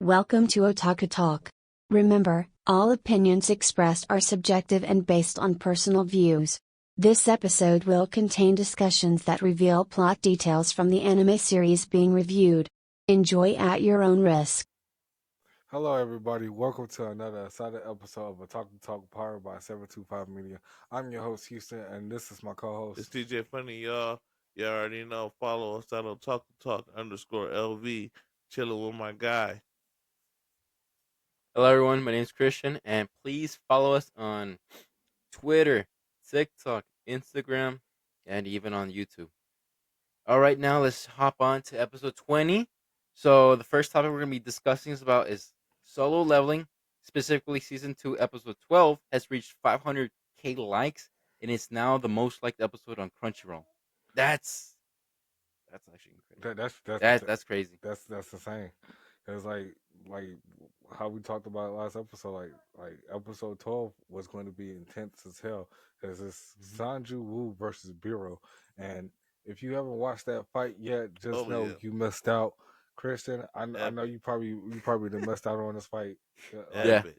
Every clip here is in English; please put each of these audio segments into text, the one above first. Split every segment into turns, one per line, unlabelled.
Welcome to Otaku Talk. Remember, all opinions expressed are subjective and based on personal views. This episode will contain discussions that reveal plot details from the anime series being reviewed. Enjoy at your own risk.
Hello, everybody. Welcome to another exciting episode of Otaku Talk powered by 725 Media. I'm your host, Houston, and this is my co
It's
host.
TJ Funny, y'all. You already know. Follow us on Otaku Talk _LV. Chilling with my guy.
Hello, everyone. My name is Christian, and please follow us on Twitter, TikTok, Instagram, and even on YouTube. All right, now let's hop on to episode 20. So the first topic we're going to be discussing is solo leveling, specifically season 2, episode 12, has reached 500K likes, and it's now the most liked episode on Crunchyroll. That's actually crazy. That's crazy.
That's insane. It's like how we talked about last episode. Like episode 12 was going to be intense as hell because it's
Mhm.
Sanju Wu versus Biro, and if you haven't watched that fight yet, just
Oh
know
yeah,
you missed out. Christian, I know
epic,
you probably done missed out on this fight. Like,
Yeah.
epic.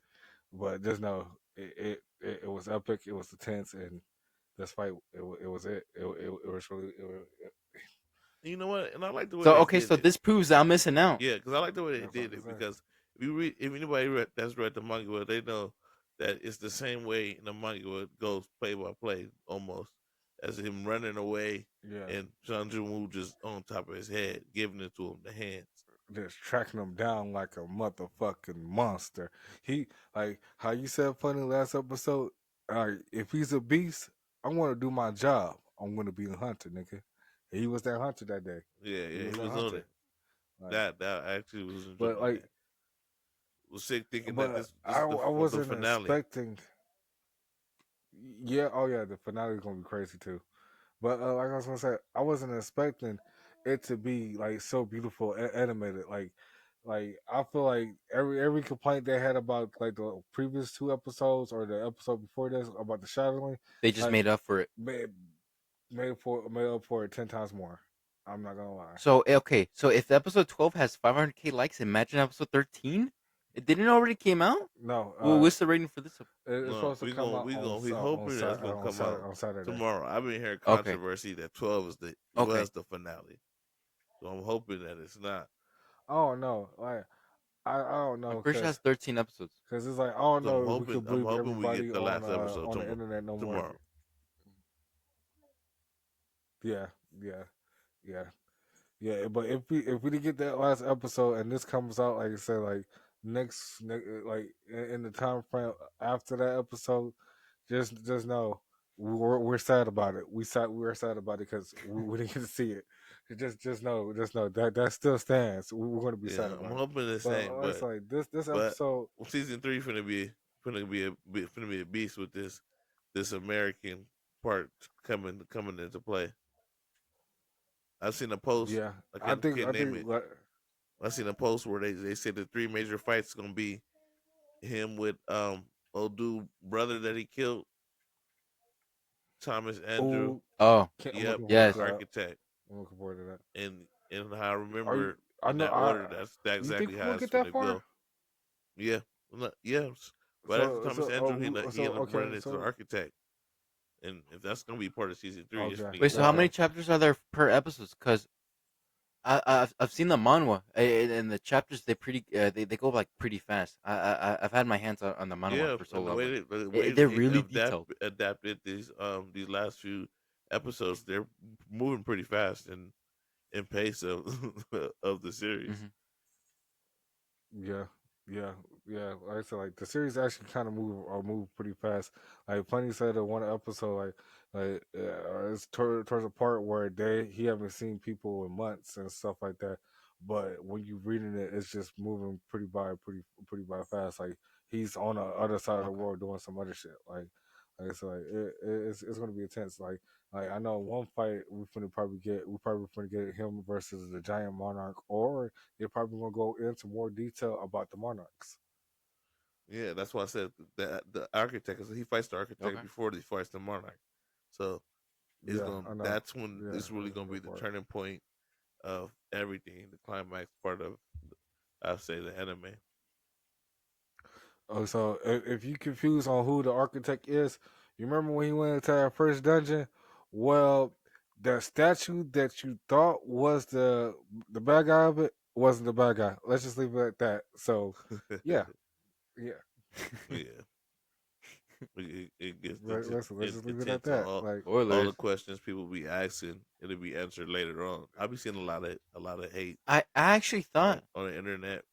but just know it was epic. It was intense, and this fight it was it was really
You know what? And I like the way
So
they
okay,
did
so
it.
this proves I'm missing out.
Yeah, because I like the way they
that's what
did
I'm
it.
saying.
Because if anybody that's read the manga, well, they know that it's the same way in the manga. Where it goes play by play almost as him running away
Yeah,
and Sanju Wu just on top of his head, giving it to him the hands.
just tracking him down like a motherfucking monster. He like how you said funny last episode. If he's a beast, I want to do my job. I'm going to be a hunter, nigga. He was that hunter that day.
Yeah,
He
yeah,
was
he
that
was on
hunter.
it.
Like,
That I actually was
but
enjoying
like,
that. Was sick thinking that
but
this is
I
the
wasn't
finale.
expecting. Yeah, oh yeah, the finale's gonna be crazy too. But like I was gonna say, I wasn't expecting it to be like so beautiful animated. Like I feel like every complaint they had about like the previous two episodes or the episode before this about the shadowing,
They just
like
made up for it.
made made up for it 10 times more. I'm not gonna lie.
So okay, so if episode 12 has 500K likes, imagine episode 13. It didn't already came out.
No,
Well, what's the rating for this?
it's
No,
supposed to come out
we hoping that it's gonna come out
On Saturday.
tomorrow. I've been hearing
Okay,
controversy that 12 is
okay.
the finale, so I'm hoping that it's not.
Oh no, like I don't
I'm
know
pretty sure it has 13 episodes.
because it's like I don't
So
know if we could
I'm
believe
hoping we get
everybody
the last episode
on the internet no more.
tomorrow.
Yeah, yeah, yeah, yeah. But if we did get that last episode and this comes out like I said, like like in the time frame after that episode, just know we're sad about it. We're sad about it because we didn't get to see it. Just know that that still stands. We're going to be sad
Yeah, I'm
about it.
hoping the
But
same,
it's like this
but
episode.
season 3 finna be a beast with this American part coming into play. I've seen a post.
Yeah,
I
I
can't name
think
it. I seen a post where they said the three major fights gonna be him with old dude brother that he killed, Thomas Andrew.
oh,
Oh,
I'm
Yep,
looking forward
the
to
yes.
that.
architect.
I'm looking forward to that.
And how I
Are you?
remember
I
in
know.
that order, that's
You think
exactly
we're
how
gonna
it's
get that
gonna
far?
go. Yeah, yeah. Right after Thomas Andrew, he ended up
Okay.
running into the architect, and if that's gonna be part of season 3, it's
Okay.
gonna
Wait,
get
so how many
wild.
chapters are there per episode? Because I've seen the manhwa and the chapters they go like pretty fast. I've had my hands on the manhwa
Yeah,
for
and
solo leveling.
the way
They're
they
really detailed.
adapted these last few episodes, they're moving pretty fast in pace of of the series.
Hmm.
Yeah, yeah, yeah. Like I said, like the series actually kind of move pretty fast. Like Funny said in one episode, it's towards a part where he haven't seen people in months and stuff like that. But when you reading it, it's just moving pretty by fast. Like he's on the other side of the
Okay.
world doing some other shit. Like it's like it's gonna be intense. Like I know one fight we probably finna get him versus the giant monarch, or they're probably gonna go into more detail about the monarchs.
Yeah, that's why I said that the architect, 'cause he fights the architect
Okay.
before he fights the monarch. So it's
Yeah,
gonna
I know.
that's when
Yeah,
it's really gonna be
that
the
part.
turning point of everything, the climax part of I'll say the anime.
Oh, so if you confused on who the architect is, you remember when he went into that first dungeon? Well, the statue that you thought was the bad guy of it wasn't the bad guy. Let's just leave it at that. So, yeah, yeah.
Yeah, it gets
Let's just leave it at
into
that. Like,
all the
Spoilers.
questions people be asking. It'll be answered later on. I'll be seeing a lot of hate
I actually thought
on the internet.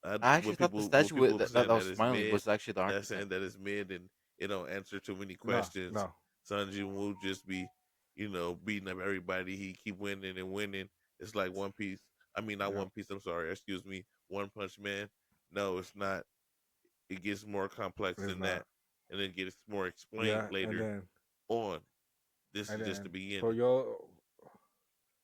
I actually thought the
With
statue
people
that
saying
was
that it's
smiling
mid,
was actually the
that's
architect.
saying that it's mid and it don't answer too many
no,
questions.
no,
Sanju Wu just be, beating up everybody. He keep winning and winning. It's like One Piece. I mean, not
yeah,
One Piece. I'm sorry. Excuse me. One Punch Man. No, it's not. It gets more complex
it's
than that,
not.
and it gets more explained
Yeah,
later on. This
and
is just the
then for
beginning.
your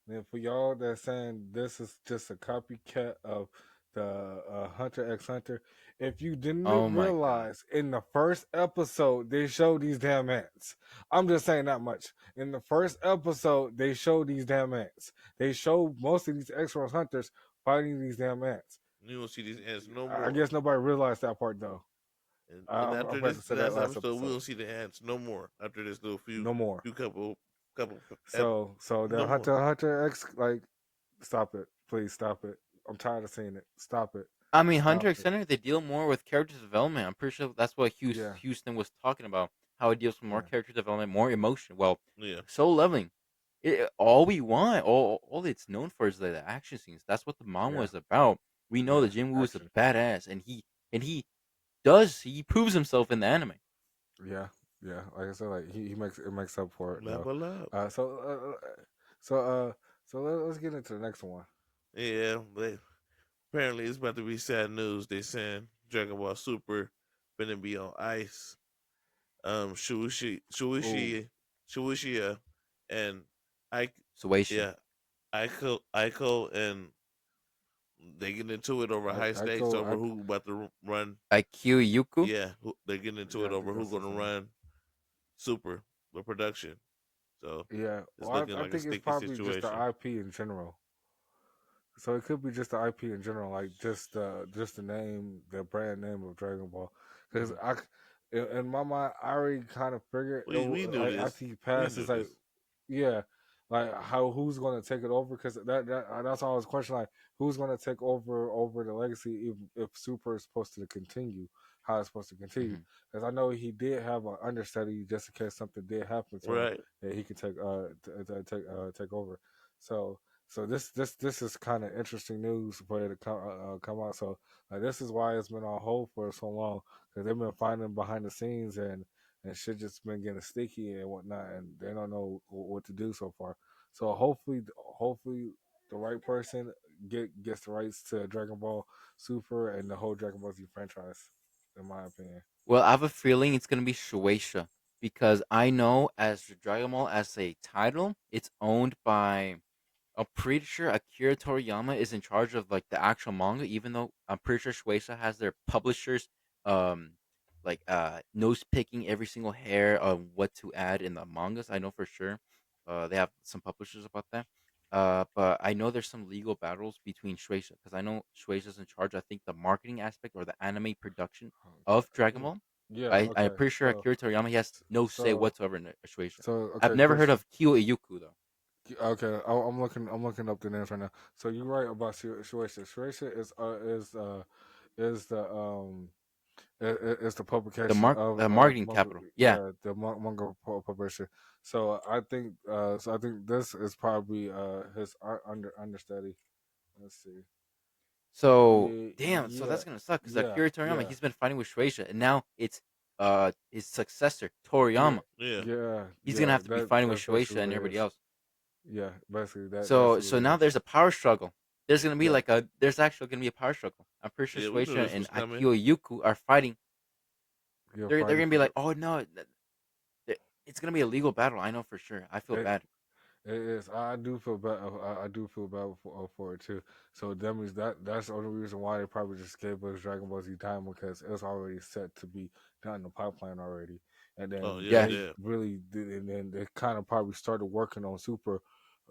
then for y'all that's saying this is just a copycat of the Hunter X Hunter, if you didn't
Oh my god.
realize in the first episode they showed these damn ants. I'm just saying that much. In the first episode they showed these damn ants. They showed most of these X Hunters fighting these damn ants.
You don't see these ants no
I
more.
guess nobody realized that part though.
And
I'm
after
about to
this
say that
last
last
episode, we
episode.
don't see the ants no more. After this little
No more.
few couple,
So the
no more.
Hunter X, like, stop it, please stop it. I'm tired of seeing it. Stop it.
I mean,
Stop
Hunter X
it.
Hunter, they deal more with character development. I'm pretty sure that's what
Yeah,
Houston was talking about. How it deals with more
yeah,
character development, more emotion. Well,
Yeah,
soul leveling. All we want, all it's known for is the action scenes. That's what the manga
yeah,
is about. We know
yeah.
that Jinwoo is a
Action.
badass, and he proves himself in the anime.
Yeah, yeah. Like I said, like he makes it makes up for it though.
level up.
Uh, so so uh, let's get into the next one.
Yeah, but apparently it's about to be sad news. They saying Dragon Ball Super gonna be on ice.
Oh,
Shuishia, and I,
Suation.
yeah, Aiko, and they get into it over high stakes
I
over who about to run.
IQ Yuku.
Yeah, they get into
yeah,
it
I think
over who
that's his
gonna
name.
run Super the production. So
Yeah,
it's
well,
looking
I
like a
think it's
sticky
probably just the
situation.
IP in general. So it could be just the IP in general, like just the name, the brand name of Dragon Ball. Because
Mhm.
in my mind, I already kind of figured it.
We knew
Like
this.
after he
We
passed,
knew
it's like,
this.
yeah, like how who's going to take it over? Because that's always question, like who's going to take over the legacy if Super is supposed to continue, how it's supposed to continue.
Mhm.
Because I know he did have an understudy just in case something did happen to him
Right.
that he could take over. So this is kind of interesting news for it to come out. So like this is why it's been on hold for so long because they've been finding behind the scenes and shit just been getting sticky and whatnot, and they don't know what to do so far. So hopefully the right person gets the rights to Dragon Ball Super and the whole Dragon Ball Z franchise, in my opinion.
Well, I have a feeling it's gonna be Shueisha because I know as Dragon Ball as a title, it's owned by. I'm pretty sure Akira Toriyama is in charge of like the actual manga, even though I'm pretty sure Shueisha has their publishers, um, nose picking every single hair of what to add in the mangas. I know for sure. They have some publishers about that. But I know there's some legal battles between Shueisha because I know Shueisha's in charge. I think the marketing aspect or the anime production of Dragon
Mm,
Ball.
yeah.
I'm
Okay.
pretty sure Akira Toriyama he has no say
So
whatsoever in Shueisha. I've
okay.
never heard
Question.
of Kyo Iyuku though.
Okay, I'm looking up the names right now. So you're right about Shueisha. Shueisha is the is the publication
The
of
marketing
manga.
capital. Yeah.
Yeah, the manga publisher. So I think this is probably his understudy. Let's see.
So
Yeah,
damn. So that's gonna suck because
yeah,
Akira Toriyama
yeah,
he's been fighting with Shueisha, and now it's his successor
yeah,
Toriyama.
Yeah.
He's gonna have to be fighting with
that's
Shueisha
basically what
and
it
everybody
is.
else.
Yeah, basically that's
So
what it
now
is.
there's a power struggle. There's gonna be
Yeah,
there's actually gonna be a power struggle. I'm pretty sure
Yeah, we knew
Shueisha
this
and
was coming.
Akio Yuku are fighting.
you're
They're
fighting
gonna be
for
like, oh no, it's gonna be a legal battle. I know for sure. I feel
it.
bad.
It is. I do feel bad. I do feel bad for it too. So that means that's the only reason why they probably just gave us Dragon Ball Z time because it was already set to be done in the pipeline already. And
Oh
then
yeah,
Yeah.
they
yeah.
really did, and then they kind of probably started working on Super,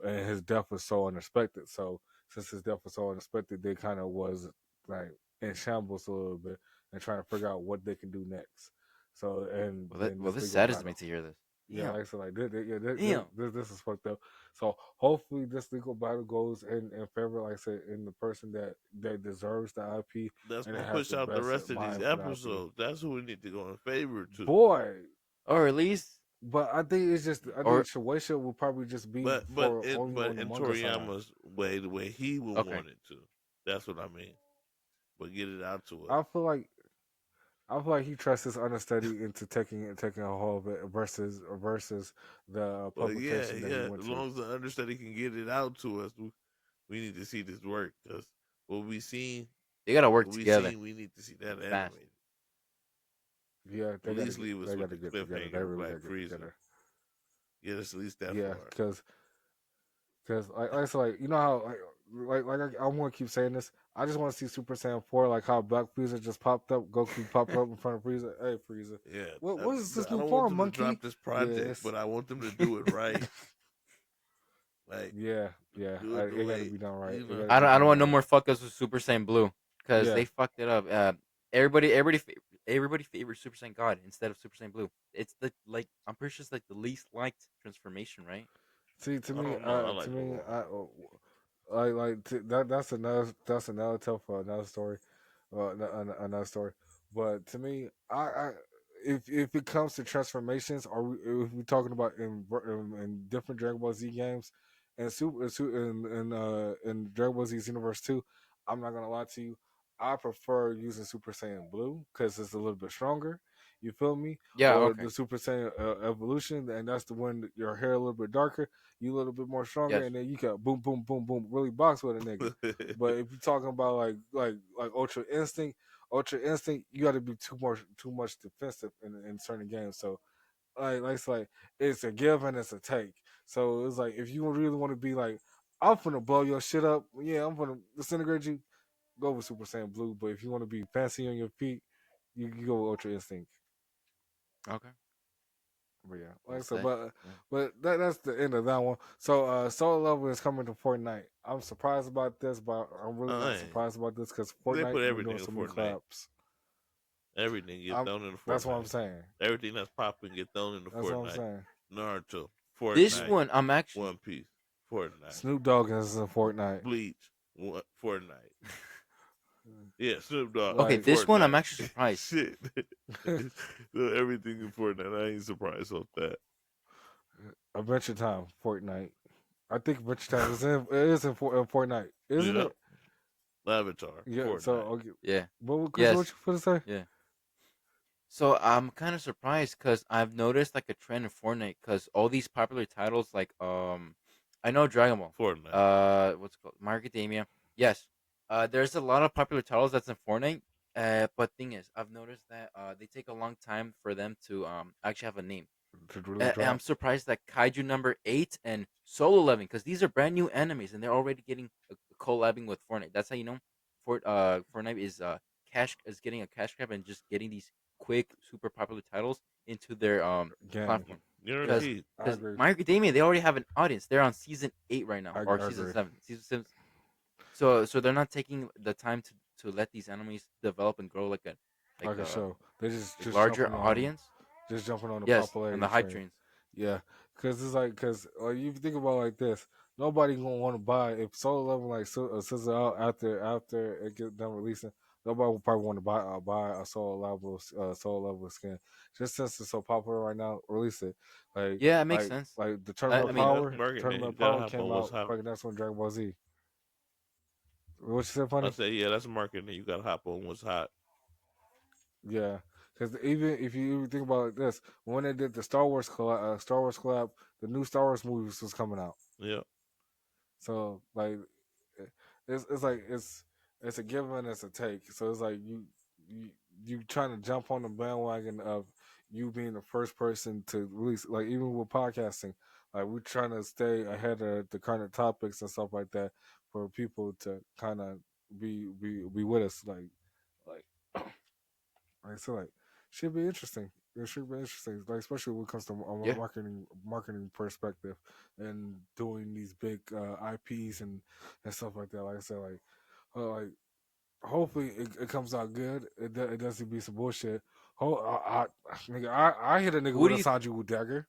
and his death was so unexpected. So since his death was so unexpected, they kind of was like in shambles a little bit and trying to figure out what they can do next. So and then
Well,
this
this
legal
saddens me
battle.
to hear this.
Yeah,
Damn,
like I said, like
damn.
this is fucked up. So hopefully this legal battle goes in favor, like I said, in the person that deserves the IP
That's
and
gonna
it has
push
the
out the
best
rest of these
mind for the IP.
episodes. That's who we need to go in favor to.
Boy,
Or at least,
but I think it's just I think
or
Shueisha will probably just be
But
for only on the
in
manga side.
Toriyama's way, the way he would
okay.
want it to. That's what I mean. But get it out to us.
I feel like he trusts his understudy into taking a hold of it versus the
But yeah,
publication that he
yeah.
went
As
to.
long as the understudy can get it out to us, we need to see this work. Because what we seen,
They gotta work together
we need to see that
fast.
animated.
Yeah,
At least leave us
they
with
gotta
the
get together. They
cliffhanger of
really
Black
gotta get
Frieza.
together.
Get us at least that
Yeah,
far.
because like I said, like you know how I want to keep saying this. I just want to see Super Saiyan 4, like how Black Frieza just popped up. Goku popped up in front of Frieza. Hey Frieza,
Yeah,
what is this
I
new
don't want
form,
them to
monkey?
drop this project,
Yes.
but I want them to do it right. Like
Yeah, yeah.
do it the
It got to
way
be done right.
you
It
know.
got to be
I
done
don't want no
right.
more fuck ups with Super Saiyan Blue because
Yeah.
they fucked it up. Everybody favors Super Saiyan God instead of Super Saiyan Blue. It's the like I'm pretty sure it's like the least liked transformation, right?
See,
I don't know. I like blue.
that's another tale for another story, another story. But to me, if it comes to transformations, if we're talking about in different Dragon Ball Z games, and in Dragon Ball Z's Universe 2, I'm not gonna lie to you, I prefer using Super Saiyan Blue because it's a little bit stronger. You feel me?
Yeah.
Or
Okay.
the Super Saiyan evolution, and that's the one that your hair a little bit darker, you a little bit more stronger,
Yes.
and then you can boom, boom, boom, boom, really box with a nigga. But if you're talking about like Ultra Instinct, you got to be too much defensive in certain games. So it's like it's a give and it's a take. So it's like if you really want to be like, I'm gonna blow your shit up, yeah, I'm gonna disintegrate you. Go with Super Saiyan Blue. But if you want to be fancy on your feet, you go with Ultra Instinct.
Okay.
But yeah, like
Well
I said,
said. Yeah.
but that's the end of that one. So Solo Level is coming to Fortnite. I'm surprised about this, but I'm really not
Hey,
surprised about this because
they
Fortnite
put
been doing
everything in
some new
Fortnite.
collabs.
Everything get thrown into
That's what I'm
Fortnite.
saying.
Everything that's popping get thrown into
That's what I'm
Fortnite.
saying.
Naruto,
This
Fortnite,
one, I'm actually.
One Piece, Fortnite,
Snoop Dogg is in Fortnite.
Bleach, Fortnite. Yeah, Snoop Dogg,
Okay,
Like,
this one I'm
Fortnite.
actually surprised.
Shit. So everything in Fortnite. I ain't surprised off that.
Adventure Time, Fortnite. I think Adventure Time in Fortnite, isn't
Yep.
it?
Avatar,
Yeah. So
Fortnite.
okay.
Yeah.
But Chris, what
Yes.
you supposed to say?
Yeah. So I'm kind of surprised because I've noticed like a trend in Fortnite because all these popular titles like I know Dragon Ball,
Fortnite.
what's it called, My Academia. Yes, there's a lot of popular titles that's in Fortnite. But thing is, I've noticed that they take a long time for them to actually have a name.
To really
And I'm
drop
surprised that Kaiju number 8 and Solo 11 because these are brand new enemies and they're already getting collabing with Fortnite. That's how you know Fortnite is cash is getting a cash grab and just getting these quick super popular titles into their
game.
platform.
Yeah,
Because
Guaranteed.
I agree.
My Academia they already have an audience. They're on season 8 right now
I
or season
agree.
7. Season 7. So they're not taking the time to let these enemies develop and grow like a like
Like a
a
show. They
like
just
larger
jumping on
audience.
the
Yes, on the
popularity
hype
train.
trains.
Yeah, because it's like you think about it like this, nobody gonna want to buy if Solo Level like sizzle out after it get done releasing. Nobody will probably want to buy a Solo Level skin just since it's so popular right now. Release it like
Yeah, it makes sense.
the
I
I mean,
mean,
that's marketing. You
Tournament of
gotta
Power
hop
came
on what's
out
hot.
fucking next one Dragon Ball Z. What you said,
I
funny?
say, yeah, that's marketing. You gotta hop on what's hot.
Yeah, because even if you even think about it like this, when they did the Star Wars collab, the new Star Wars movies was coming out.
Yeah.
So like, it's like it's a give and it's a take. So it's like you you trying to jump on the bandwagon of you being the first person to release. Like even with podcasting, like we're trying to stay ahead of the current topics and stuff like that for people to kind of be with us. Like so like should be interesting. It should be interesting, like especially when it comes to a
yeah,
marketing perspective and doing these big IPs and stuff like that. Like I said, like hopefully it comes out good. It doesn't be some bullshit. Nigga, I hit a nigga
Who
with
do
a
you
Sanju Wu dagger.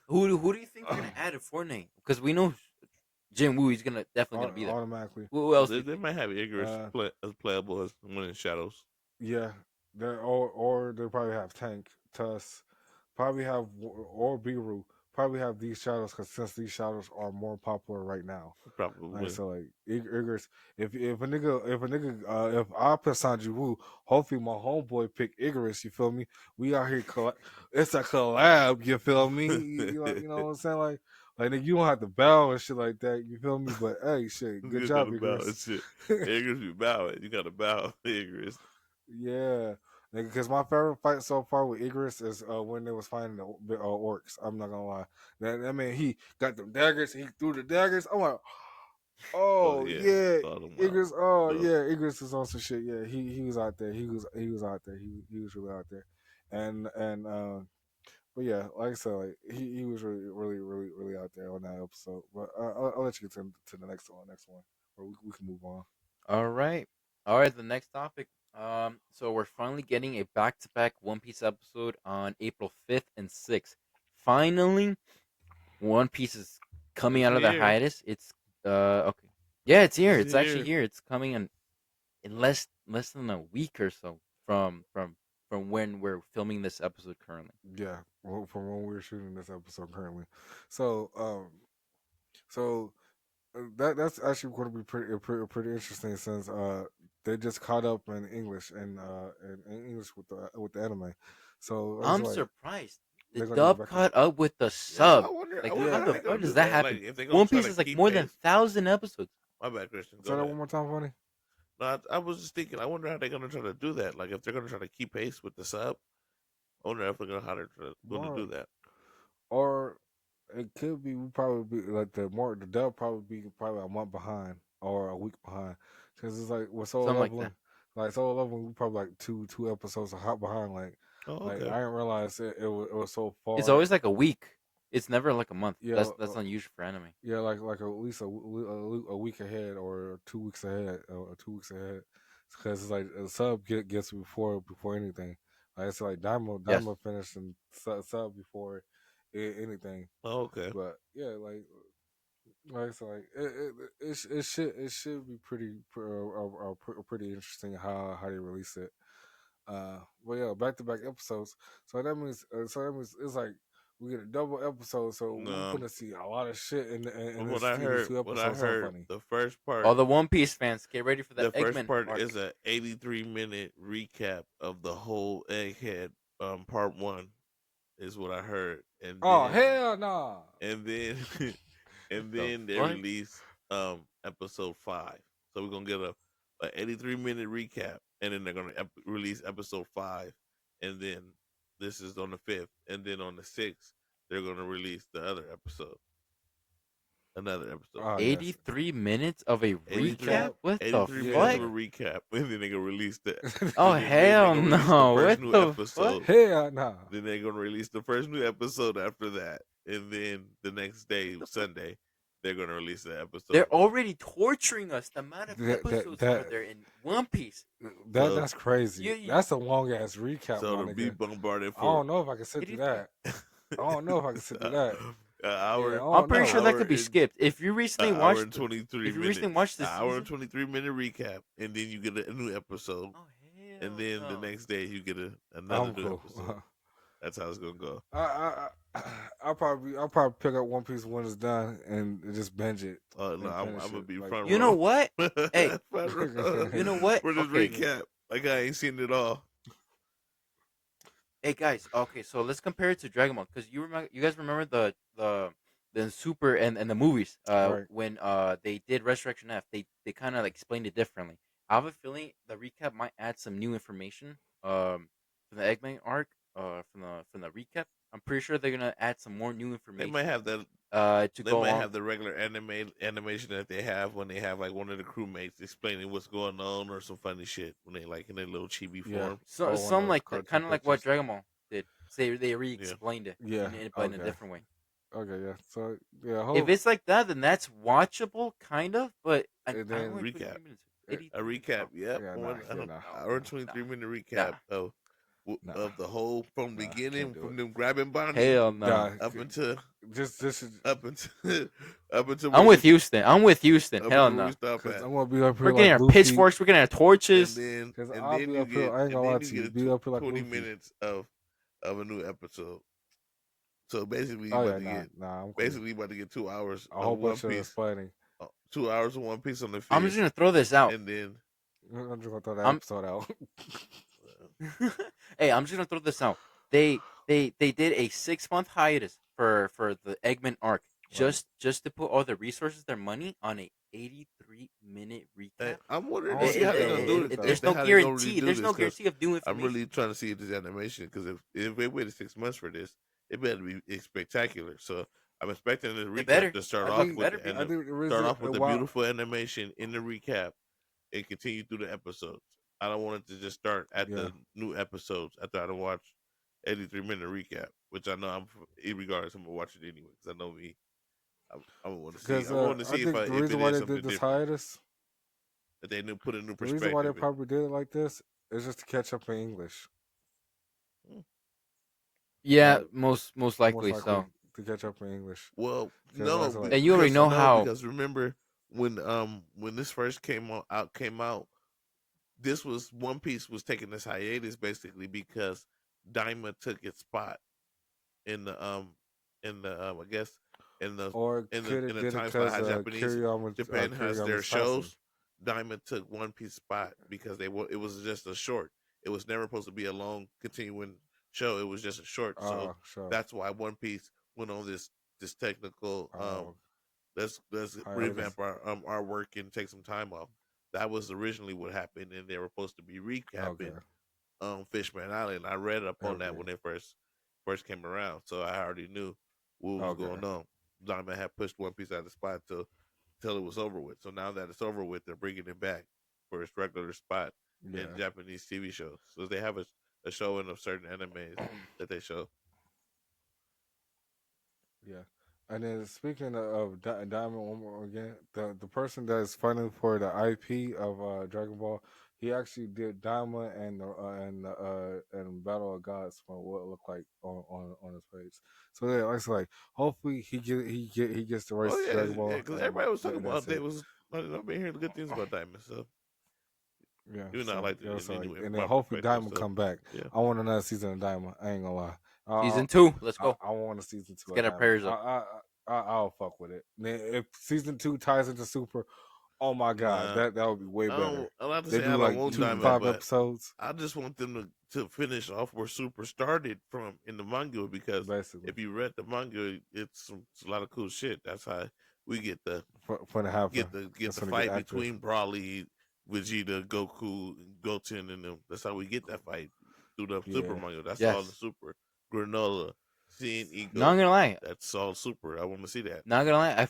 who do you think they're gonna add at Fortnite? Because we know Jin Woo, he's definitely gonna be there.
Automatically.
Who else do
they,
you
they
think?
might have Igris
Uh,
as playable as one in the shadows.
yeah, or they probably have Tank, Tuss, probably have or Biru, probably have these shadows because since these shadows are more popular right now. Like
Probably.
so, like Igris. If I put Sanju Wu, hopefully my homeboy pick Igris. You feel me? We out here. It's a collab. You feel me? You know what I'm saying? Like nigga, you don't have to bow and shit like that. You feel me? But hey, shit, good
You
job,
gotta bow and
Igris.
shit. Igris be bowing. You gotta bow, Igris.
Yeah, because my favorite fight so far with Igris is when they was fighting the orcs. I'm not gonna lie. That man, he got them daggers. He threw the daggers. I'm like,
Oh
oh
yeah,
yeah,
saw them out.
Igris. Oh
No.
yeah, Igris is on some shit. Yeah, he was out there. He was out there. He was really out there. And but yeah, like I said, like he was really out there on that episode. But I'll let you get to the next one, or we can move on.
All right. All right, the next topic. So we're finally getting a back-to-back One Piece episode on April 5th and 6th. Finally, One Piece is coming
It's
out of their
here.
hiatus. It's okay. Yeah, it's here.
It's
It's actually
here.
here. It's coming in less than a week or so from when we're filming this episode currently.
Yeah, well, from when we're shooting this episode currently. So, so that's actually going to be pretty interesting since they just caught up in English and in English with the anime. So it's
I'm
like
surprised the
they're going to get
dub
back.
caught up with the
Yeah,
sub.
I
Like,
wonder
how
how
the
they gonna
fuck does
do
that
that.
happen?
Like if they gonna
One
try
Piece
to
is like
keep
more than
pace.
1,000 episodes.
My bad, Christian.
Say
Go
that
ahead.
one more time, funny.
No, I was just thinking. I wonder how they're gonna try to do that. Like if they're gonna try to keep pace with the sub. I wonder if they're gonna how they're going to
More
do that.
or it could be we probably be like the dub probably be probably a month behind or a week behind because it's like with solo
Something like that.
leveling, like solo leveling, we probably like two episodes a hot behind.
Oh,
Like
okay.
I didn't realize it was so
It's
far.
always like a week. It's never like a month.
Yeah,
That's unusual for anime.
yeah, like at least a week ahead or 2 weeks ahead or 2 weeks ahead because it's like a sub gets before anything. Like it's like
Yes.
Daima finished and sub before anything.
Oh, okay.
But yeah, like so, like it should be pretty interesting how they release it. But yeah, back to back episodes. So that means it's like we get a double episode. So we're
No,
gonna see a lot of shit
from
in these two
what I
episodes. So
heard,
funny.
All the One Piece fans, get ready for the
the first
Eggman
part
arc.
is a 83-minute recap of the whole Egghead part one is what I heard,
Oh hell nah!
and then
What
and
the
then they
fuck?
release episode 5. So we're gonna get a 83-minute recap, and then they're gonna release episode 5, and then this is on the 5th, and then on the 6th they're gonna release the other episode, another episode.
Oh yes,
83 minutes of a
83,
recap? What the
83 minutes of
fuck?
a recap, and then they're gonna release the
Oh
then they're
hell
gonna release the
no!
first
What
new
the fuck?
episode.
hell nah.
Then they're gonna release the first new episode after that, and then the next day, Sunday, they're gonna release the episode.
They're already torturing us. The amount of
That that
episodes are
that,
there in One Piece?
So,
that's crazy.
You
That's a long ass recap,
so
my
to be
nigga.
bombarded
I
for
don't know if I can sit through
83.
that. I don't know if I can sit through that.
an
Yeah, I
hour,
I'm
don't
pretty sure
know.
that could be skipped. If you
an
recently
hour
watched,
and 23
if you recently
minutes,
watched
an
the
hour and
season,
23-minute recap, and then you get a new episode,
oh
and
hell
then the
no!
next day you get another
I'm
new
cool.
episode. That's how it's gonna go.
I'll probably pick up One Piece when it's done and just binge it
Oh no,
and
I'm
finish
gonna
it.
be
Like,
front
You know
row.
what? Hey,
Front row
you know what?
for this
Okay,
recap. Like I ain't seen it all.
hey guys. Okay, so let's compare it to Dragon Ball because you guys remember the Super and the movies
right?
when they did Resurrection F. They kind of like explained it differently. I have a feeling the recap might add some new information from the Eggman arc from the recap. I'm pretty sure they're gonna add some more new
They might
information
have that.
to
They
go
might
along.
have the regular animation that they have when they have like one of the crewmates explaining what's going on or some funny shit when they like in their little chibi
Yeah.
form.
So
Or one of
some
those
like that,
cartoon
kind of like what
pictures.
Dragon Ball did. Say they
Yeah.
re-explained it,
Yeah.
but in a
Okay.
different way.
Okay. Yeah. So yeah.
If it's like that, then that's watchable, kind of. But
And
I
then
only
Recap.
23 minutes.
A recap, yep,
Yeah,
on
nah,
hour and 23-minute recap
Nah.
of the whole from
nah, can't
beginning,
do
from
it.
them grabbing Bonnie
Hell no.
Nah,
up until
this is
up until up until
I'm
where
with
we
Houston. I'm with Houston.
up
Hell
until where we
no.
stop
because
at,
I'm gonna be up
We're
here
getting
like
our
Luffy.
pitchforks. We're getting our
and
torches.
then
Because
and
I'll
then
be
you
up here.
get
I ain't gonna lie to
you
you.
get
Be up here like
20
Luffy.
minutes of a new episode. So basically, you
Oh
about
yeah,
to get
nah, I'm cool.
basically you about to get 2 hours
A
of
whole
One
bunch of
Piece,
explaining.
2 hours of One Piece on the
I'm
fifth,
just gonna throw this out.
and then
I'm just gonna throw that
I'm
episode out.
hey, I'm just gonna throw this out. They did a 6 month hiatus for the Eggman arc
Right.
just to put all the resources, their money on a 83-minute recap.
I'm
I
wondering to
don't
see how
think
they're
they're
gonna
gonna do
do
it
it.
though.
There's no
How they gonna
guarantee.
redo
There's
this?
no
'Cause
guarantee of new
I'm
information.
really trying to see this animation because if they waited 6 months for this, it better be spectacular. So I'm expecting the
It
recap
better.
to start
I
off
think
with
Better
the,
be.
and
I think the
start
reason
off with the
why
beautiful animation in the recap and continue through the episodes. I don't want it to just start at
yeah
the new episodes after I don't watch 83-minute recap, which I know regardless I'm gonna watch it anyway because I know me. I want to see.
because
I want to
I
see
think the
if
reason
it
why
is
they did
something
this
different
hiatus,
that they put a new
the reason why they
perspective in.
probably did it like this is just to catch up in English.
Hmm.
Yeah,
Like
most
most
likely
likely
so.
to catch up in English.
Well,
Because like I
no,
said, like
And you already know how.
because remember when this first came out, this was One Piece was taking this hiatus basically because Daima took its spot in the I guess in the
or could
in
have
the
did it
time spot
because
how Japan has their
Kiriyama's passing.
shows. Diamond took One Piece spot because it was just a short. It was never supposed to be a long continuing show. It was just a short. So
Sure.
that's why One Piece went on this technical let's
Hiatus.
revamp our work and take some time off. That was originally what happened, and they were supposed to be
Okay.
recapping Fishman Island. I read up on that
Okay.
when they first came around, so I already knew what was
Okay.
going on. Diamond had pushed One Piece out of the spot till it was over with. So now that it's over with, they're bringing it back for its regular spot in
Yeah.
Japanese TV shows. So they have a show in of certain animes that they show.
Yeah. And then speaking of Diamond one more again, the person that's funding for the IP of Dragon Ball, he actually did Diamond and Battle of Gods for what it looked like on his page. So yeah, it's like hopefully he gets the
Oh
rights to
yeah,
Dragon
yeah.
Ball
Because
and
everybody was talking about
that's
they
it.
was. I've been hearing good things about Diamond, so
Yeah.
even though I
So
liked
yeah,
it
so like,
anyway
and
from
then
my
hopefully
perspective.
Diamond
So
come back.
yeah,
I want another season of Diamond. I ain't gonna lie.
Season 2. Let's go.
I want a season
Let's
two of
get our
Diamond.
prayers up.
I'll fuck with it. Then if season 2 ties into Super, oh my god,
nah.
that would be way better.
I'm not to
They
say
do
I don't
like
want
2 to
Diamond,
5
but
episodes,
I just want them to finish off where Super started from in the manga because
basically
if you read the manga, it's a lot of cool shit. That's how we get the
for the half.
get
That's
the
when they get
fight
active.
between Broly, Vegeta, Goku, Goten, and them. That's how we get that fight through the Super
Yeah,
manga. That's all the
Yes.
Super. Granola, Seeing
Not
Ego.
gonna lie.
That's all Super. I want to see that.
Not gonna lie.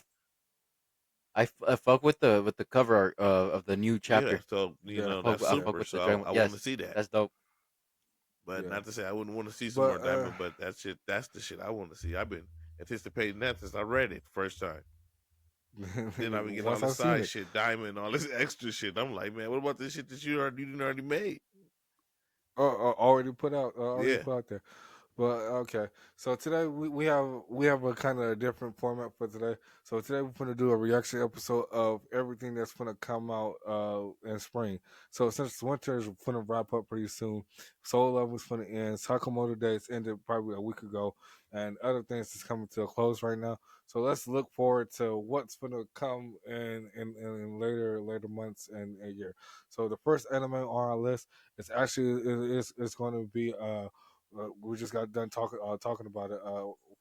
I fuck with the cover art of the new
Yeah,
chapter.
so
yeah,
that's
I
yeah,
fuck
Super.
with the
So
Dragon.
I want to
Yes,
see that.
that's dope.
But
yeah.
not to say I wouldn't want to see some more
But
Diamond, but that shit, that's the shit I want to see. I've been anticipating that since I read it first time. Then I've been getting all
once
this
I've seen
side
it,
shit, Diamond, all this extra shit. I'm like, man, what about this shit that you didn't already made?
already put out,
Yeah.
there. But okay, so today we have a kind of different format for today. So today we're gonna do a reaction episode of everything that's gonna come out in spring. So since winter is gonna wrap up pretty soon, Soul Level's gonna end. Sakamoto Days ended probably a week ago, and other things is coming to a close right now. So let's look forward to what's gonna come in later months and a year. So the first anime on our list is actually it's going to be we just got done talking about it.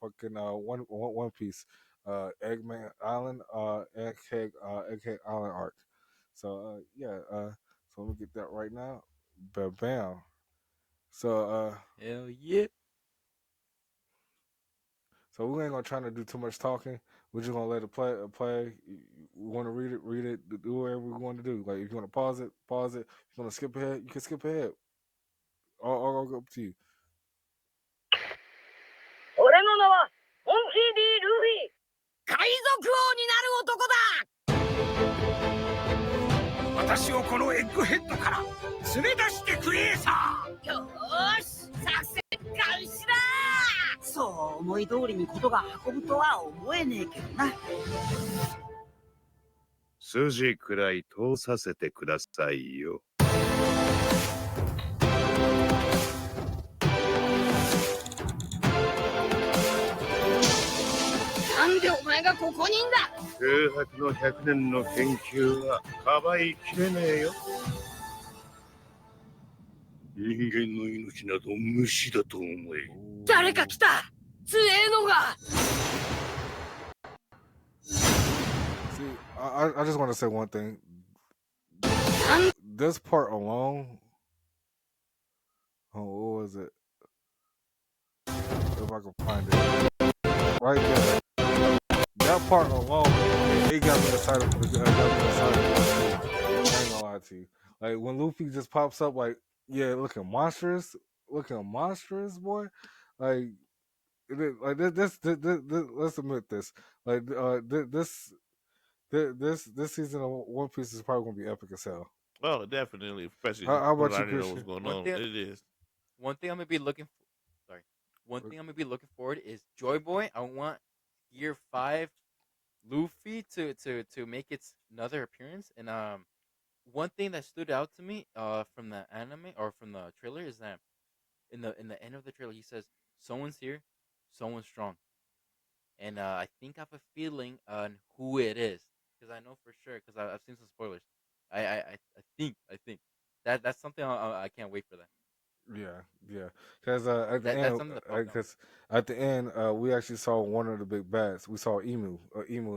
Fucking One Piece, Eggman Island, Egghead Island arc. So yeah, so let me get that right now. Bam. So
Hell yeah.
so we ain't gonna try to do too much talking. We're just gonna let it play. We want to read it, do whatever we want to do. Like if you want to pause it, pause it. If you want to skip ahead, you can skip ahead. All go up to you.
俺の名はモンキー D. ルフィ海賊王になる男だ私私をこのエッグヘッドから連れ出してくれさ。よーし、作戦開始だ。そう思い通りにことが運ぶとは思えねえけどな。
筋くらい通させてくださいよ。
なんでお前がここにいんだ。
空白の100年の研究はかばいきれねえよ。人間の命など無視だと思え。
誰か来た。強えのが。
See, I just want to say one thing. This part alone. Oh, what was it? If I can find it, right there. That part alone, it got me excited for the. Got me excited for the game. I ain't gonna lie to you. Like when Luffy just pops up, like yeah, looking monstrous, boy. Like, like this, let's admit this. Like this season of One Piece is probably gonna be epic as hell.
Oh, definitely, especially
How
when
about
I
you,
already know what's
Christian?
going on. It is.
One thing I'm gonna be looking for. Sorry. One thing I'm gonna be looking forward is Joy Boy. I want Year 5 Luffy to make its another appearance. And one thing that stood out to me from the anime or from the trailer is that in the end of the trailer he says someone's here, someone's strong. And I think I have a feeling on who it is because I know for sure because I've seen some spoilers. I think that's something I can't wait for that.
Yeah. Because at the
That's
end,
something that popped out.
because at the end, we actually saw one of the big bats. We saw Emu,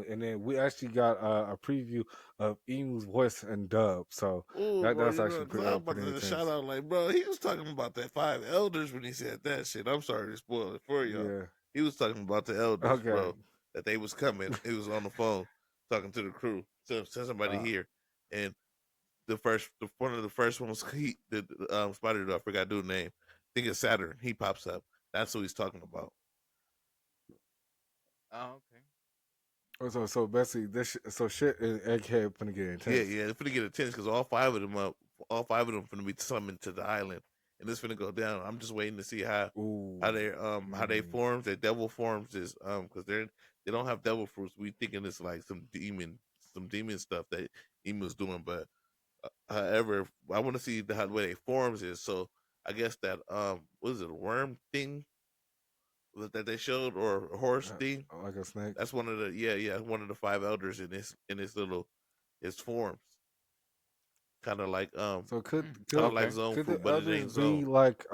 and then we actually got a preview of Emu's voice and dub. So
Oh, bro,
that's
you know,
actually
because I'm about
pretty
to shout
intense.
out, like, bro, he was talking about that 5 elders when he said that shit. I'm sorry to spoil it for y'all.
Yeah.
He was talking about the elders,
Okay.
bro, that they was coming. He was on the phone talking to the crew, send somebody here, and one of the first ones, the Spider, I forgot dude's name. I think it's Saturn. He pops up. That's who he's talking about.
Oh, okay.
So basically, so shit is Egghead finna get intense.
Yeah, it's finna get intense because all five of them finna be summoned to the island, and it's finna go down. I'm just waiting to see how
Ooh.
how they forms, their devil forms is because they don't have devil fruits. We thinking it's like some demon stuff that Emu's doing, but however, I want to see how the way they forms is. So I guess that what is it, a worm thing that they showed or a horse thing?
like a snake.
That's one of the one of the 5 elders in this little his forms. Kind of like
So
kind of like zone
could the
fruit, but it
elders
ain't
be
zone.
like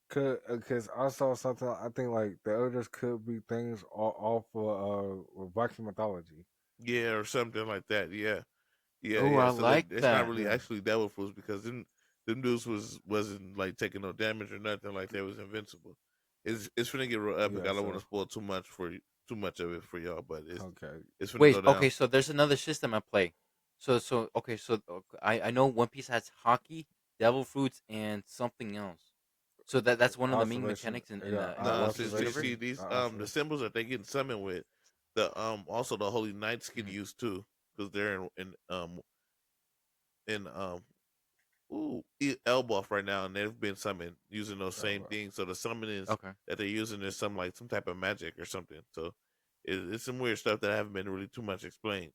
could because I saw something. I think like the elders could be things off of Viking mythology.
Yeah, or something like that.
Oh, I
Yeah. So
like
it's not
that.
really
Yeah.
actually devil fruits because them dudes wasn't like taking no damage or nothing like they was invincible. It's finna get real epic.
Yeah.
I don't want to
So
spoil too much of it for y'all, but
okay.
it's finna
Wait,
go
okay,
down.
so there's another system at play. I know One Piece has hockey, devil fruits, and something else. So that's one of the main
Oscillation.
mechanics in
Yeah.
the
No,
One Piece
see
universe.
Oscillation.
these the
Oscillation.
symbols that they getting summoned with, the also the holy knights get
Mhm.
used too because they're in Elboff right now, and they've been summoned using those same things. So the summonings
Okay.
that they're using is some type of magic or something. So it's some weird stuff that haven't been really too much explained.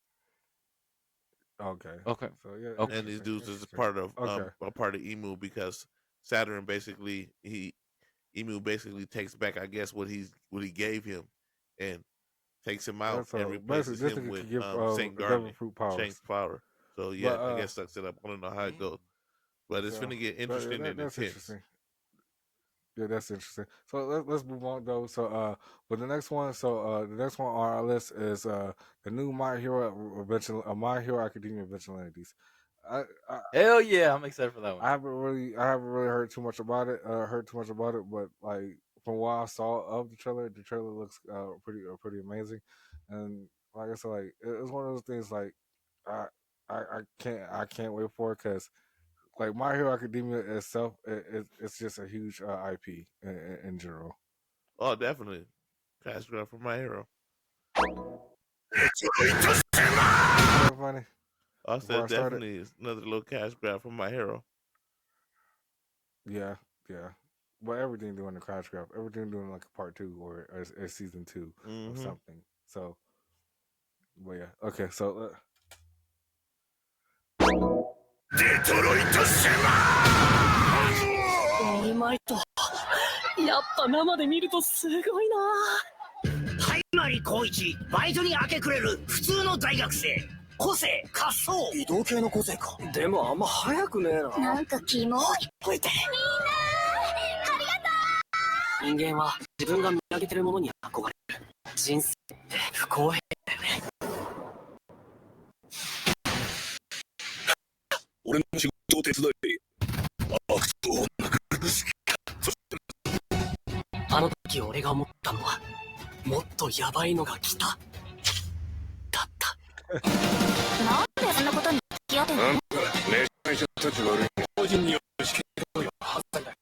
Okay.
Okay.
So yeah,
Okay.
And these
interesting.
dudes is
Interesting. Okay.
a part of Emu because Saturn basically Emu basically takes back, I guess, what he gave him, and takes him out and
So basically,
replaces
this
him
nigga
with
could give
Saint
devil
Garnet,
fruit
Saint
powers.
Flower. So yeah,
But
I guess sucks it up. I don't know how it
Damn.
goes, but it's
so
gonna get interesting and
that's
intense.
interesting. Yeah, that's interesting. So let's move on though. So but the next one, the next one on our list is the new My Hero Academia Vigilantes. I, I
Hell yeah, I'm excited for that one.
I haven't really heard too much about it. But like from what I saw of the trailer looks pretty amazing. And like I said, like it's one of those things like I I can't wait for it because like My Hero Academia itself, it's just a huge IP in general.
Oh, definitely. Cash grab for my hero.
Isn't that funny?
I
before
said
I started.
definitely it's another little cash grab from my hero.
Yeah, yeah. But everything doing the crash grab, everything doing like a part two or a season two of
Mm-hmm.
something. So, but yeah, okay. So,
デトロイトシュ
オールマイト。やっぱ生で見るとすごいな。ハイマリ高一、バイトに明け暮れる普通の大学生。個性、滑走。移動系の個性か。でもあんま速くねえな。なんかキモい。ほいて。みんな、ありがとう。人間は自分が見上げてるものに憧れる。人生って不公平だよね。俺の仕事を手伝い、悪党を殴るしか。そしてあの時俺が思ったのは、もっとヤバいのが来た。だった。なんでそんなことに付き合ってんの？めちゃめちゃ立ち悪い。個人による試験投与は犯罪だ。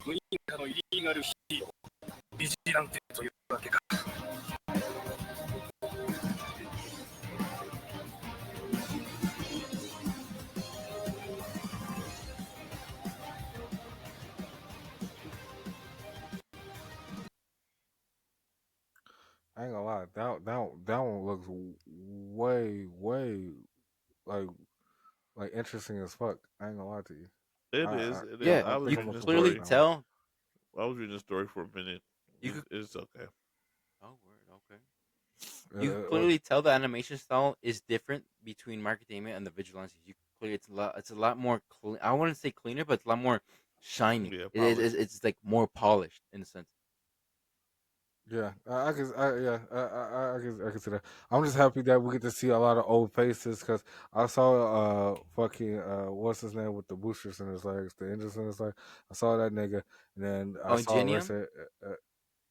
無認可のイリーガルヒーロー、ビジランテというわけか。
I ain't gonna lie, that one looks way like interesting as fuck. I ain't gonna lie to you.
It
I
is.
I,
It
I,
is.
Yeah,
I
I was
you
think I'm
reading
can
the
looking forward
clearly
to
story.
that one.
tell.
I was reading the story for a minute.
You could.
It's okay.
Oh, word. Okay. You can
Like,
clearly tell the animation style is different between Macadamia and the Vigilantes. You can clearly it's a lot more clean. I wouldn't say cleaner, but it's a lot more shiny.
Yeah,
It's,
polished.
it's like more polished in a sense.
yeah, I can, I can see that. I'm just happy that we get to see a lot of old faces because I saw fucking what's his name with the boosters in his legs, the engines in his legs. I saw that nigga, and then I
Oh,
saw
Ingenium?
Racer.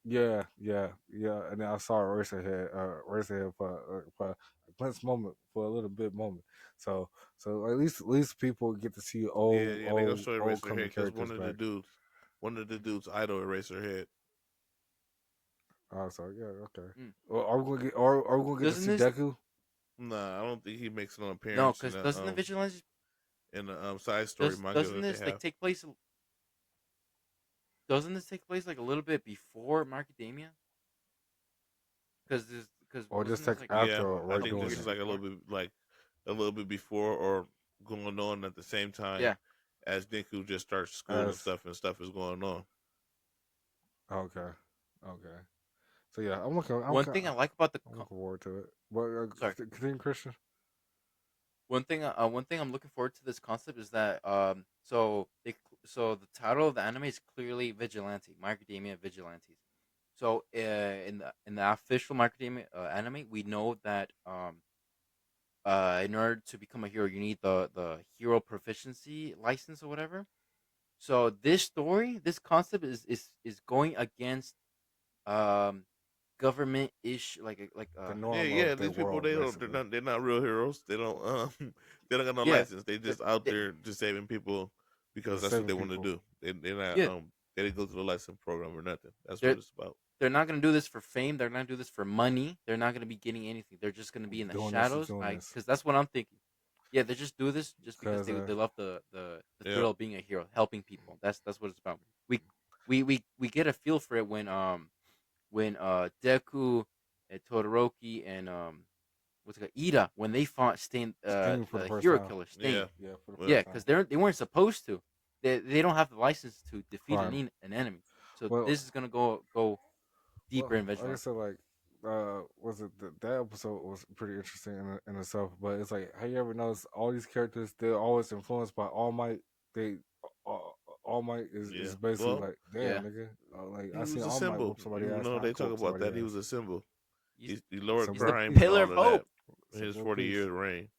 Yeah, and then I saw Racerhead for a glimpse moment, for a little bit moment. So, at least people get to see
Yeah, yeah. They gonna show
old
Eraserhead
coming
because
characters back.
one of the dudes idol Eraserhead.
Oh, so yeah, okay.
Mm.
Well, are we gonna get to
Doesn't
see
this?
Deku?
Nah, I don't think he makes an
No,
appearance
because doesn't the Vigilantes
in the side story manga
doesn't
that they
this like
have.
take place? Doesn't this take place like a little bit before Macadamia? Because
Or just
wasn't this
like
like
after,
Yeah,
or
I
right
think
doing
this
years
is
it?
like
before?
a little bit before or going on at the same time
Yeah.
as Deku just starts school
As
and stuff is going on.
okay, okay. So yeah, I'm looking.
One thing I like about the
I'm looking forward to it. But
sorry.
continue, Christian.
One thing I'm looking forward to this concept is that so the title of the anime is clearly Vigilante, My Academia Vigilantes. So in the official My Academia anime, we know that in order to become a hero, you need the hero proficiency license or whatever. So this concept is going against um government ish like
The
Yeah,
norm
yeah.
of their
These people
world, basically.
they're not real heroes. They don't they don't got no
yeah
license. They
the,
just out
the,
there just saving people because
Just
that's what
saving
they want to
people.
do. They're not
yeah
they didn't go to the license program or nothing. That's what
they're
it's about.
they're not gonna do this for fame. They're not gonna do this for money. They're not gonna be getting anything. They're just gonna be in the
Doing this and
shadows.
doing
Like,
this.
because that's what I'm thinking. Yeah, they just do this just because
Cause
they love the
Yeah.
thrill of being a hero, helping people. That's what it's about. We get a feel for it when Deku, and Todoroki, and what's it called, Ida, when they fought
Sting for the
the
first
hero
time.
killer Sting.
Yeah.
Yeah, for the
Well,
Yeah,
first
because
time.
they weren't supposed to. They don't have the license to defeat
Fine.
an enemy. So
Well,
this is gonna go deeper in
like I
Vigilante.
said, like was it that episode was pretty interesting in itself. But it's like, have you ever noticed all these characters? They're always influenced by All Might. They All Might
yeah.
is basically
Well,
like,
Yeah,
damn nigga, like I
he
seen
was a
All Might
symbol.
whoop somebody
You
ass,
know,
and I
they
can
talk
whoop
about
somebody
that. He was
ass.
a symbol.
he's
He lowered
he's the
Symbol of
crime
peace.
and
pillar
all
of
of that
hope.
in his
Symbol of
40
peace.
years reign.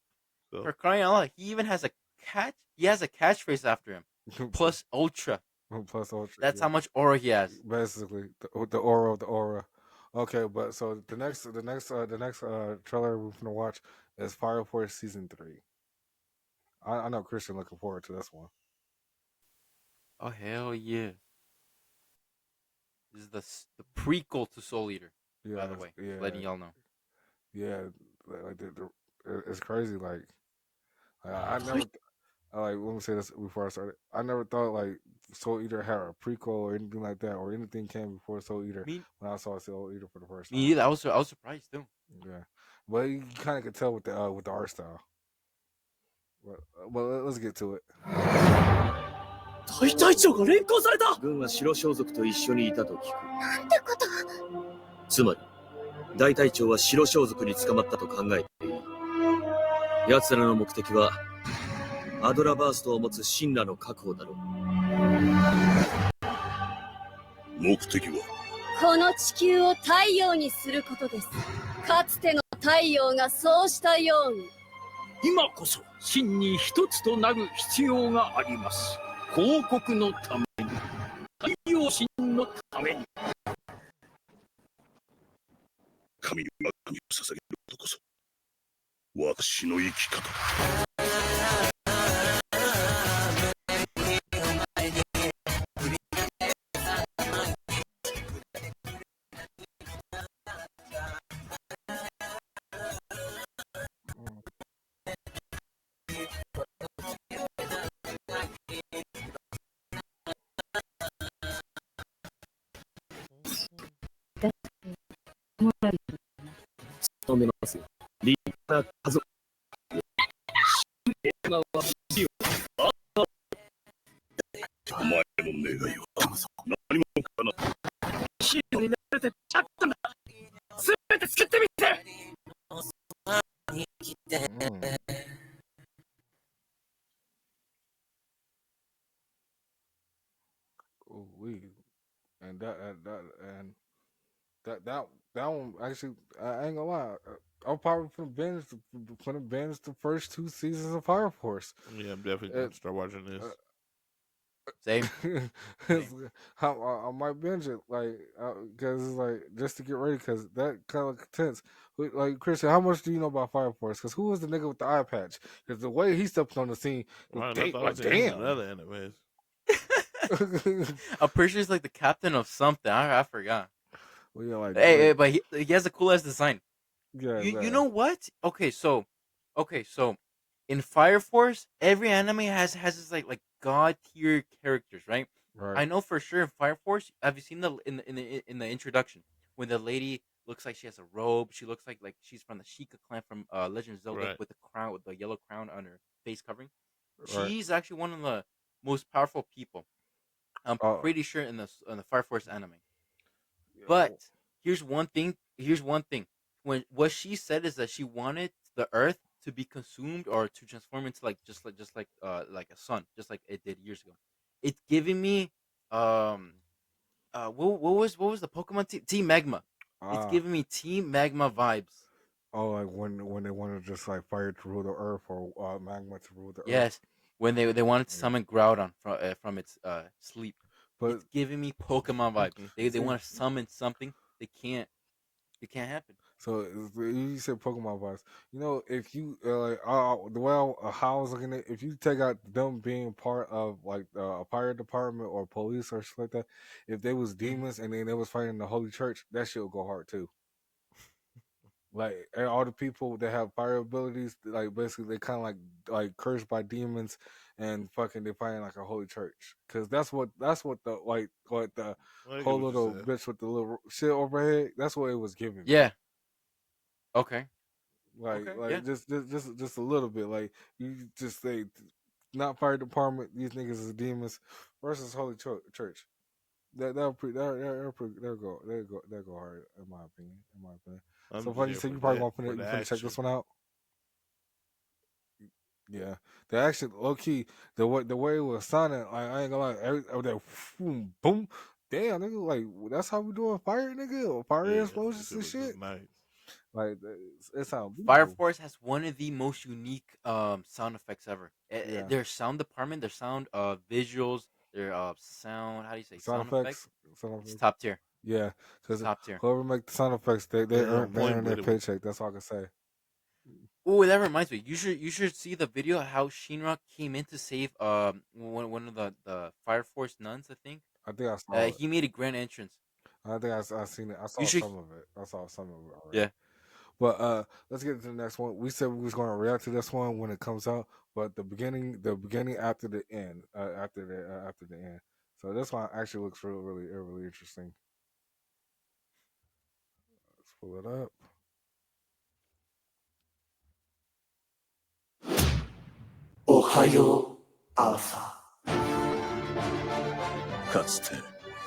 So
For crying out loud, he even has a catch. He has a catchphrase after him. Plus ultra.
Plus ultra.
That's
Yeah,
how much aura he has.
basically the aura of the aura. Okay, but so the next trailer we're gonna watch is Fire Force season 3. I know Christian looking forward to this one.
Oh hell yeah! This is the prequel to Soul Eater. By the
Yeah,
way, just
yeah,
letting y'all know.
yeah. Like it's crazy. Like I never. Like let me say this before I started. I never thought like Soul Eater had a prequel or anything like that, or anything came before Soul Eater
Me,
when I saw Soul Eater for the first
me
time.
either. I was surprised too.
Yeah, but you kind of could tell with the art style. But let's get to it.
大隊長が連行された。軍は白装束と一緒にいたと聞く。なんてこと。つまり大隊長は白装束に捕まったと考えていい。奴らの目的はアドラバーストを持つ神羅の確保だろう。目的はこの地球を太陽にすることです。かつての太陽がそうしたように。
今こそ真に一つとなる必要があります。広告のために、太陽神のために。神に神を捧げることこそ私の生き方。
止めますよ。立派な家族。今は死を。
お前の願いは何もかな。
ヒーローになれてちゃったんだ。すべて作ってみて。
Ooh, and that one actually I ain't gonna lie. I'm probably finna binge the first 2 seasons of Fire Force.
Yeah, I'm definitely gonna start watching this.
Same.
I might binge it like because it's like just to get ready because that kind of intense. Like Christian, how much do you know about Fire Force? Because who was the nigga with the eye patch? Because the way he stepped on the scene,
Right,
was
I thought I
like
seen him in
damn.
another animes.
I'm pretty sure he's like the captain of something. I forgot.
Well, yeah, like,
Hey, but he has a cool ass design.
yeah,
You know what? Okay, so in Fire Force, every anime has this like god tier characters, right?
right,
I know for sure in Fire Force. Have you seen the in the introduction when the lady looks like she has a robe? She looks like she's from the Sheikah clan from Legend of Zelda
Right.
with the crown with the yellow crown on her face covering.
right.
She's actually one of the most powerful people. I'm
Oh,
pretty sure in the Fire Force anime.
yeah,
But here's one thing. Here's one thing. When what she said is that she wanted the Earth to be consumed or to transform into like a sun, just like it did years ago. It's giving me um what was the Pokemon Team Magma. It's
ah,
giving me Team Magma vibes.
oh, like when they want to just like fire to rule the earth or magma to rule the earth.
Yes, when they wanted to
Yeah.
summon Groudon from its sleep.
But
It's giving me Pokemon vibes. They
see,
want to summon something. They can't. It can't happen.
so you said Pokemon vibes. You know, if you like the way how I was looking at, if you take out them being part of like a fire department or police or shit like that, if they was demons and then they was fighting the Holy Church, that shit would go hard too. Like all the people that have fire abilities, like basically they kind of like cursed by demons and fucking they fighting like a holy church because that's what the like what the
I get
whole
what you
little
said.
bitch with the little shit overhead. That's what it was giving me.
Yeah. Okay.
Like
Okay. Yeah.
like just a little bit. Like you just say not fire department. These niggas is demons versus holy church. That'll go hard in my opinion.
I'm
So
just
funny you
here
say
for
you probably
that
gonna
for the
you finna check
action.
this one out. Yeah, the action low key the way it was sounding, like I ain't gonna lie, that boom boom, damn nigga, like that's how we doing fire nigga or fire
Yeah, that
explosions
shit
and
was just
shit.
nice.
Like it sounds
Fire
beautiful.
Force has one of the most unique sound effects ever.
Yeah,
Their sound department, their sound visuals, their sound how do you say
sound
sound effects?
effects, sound
It's
effects.
top tier.
Yeah, because
Top tier.
whoever make the sound effects, they
Yeah,
earn
point
their
with it.
paycheck. That's all I can say.
Oh, that reminds me. You should see the video of how Shinra came in to save one of the Fire Force nuns. I think
I think I saw it.
he made a grand entrance.
I think I seen it. I
You
saw
should.
some of it. I saw some of it already.
Yeah.
But let's get to the next one. We said we was going to react to this one when it comes out, but the beginning after the end, after the end. So this one actually looks really interesting. Let's pull it up.
おはよう、朝。
かつて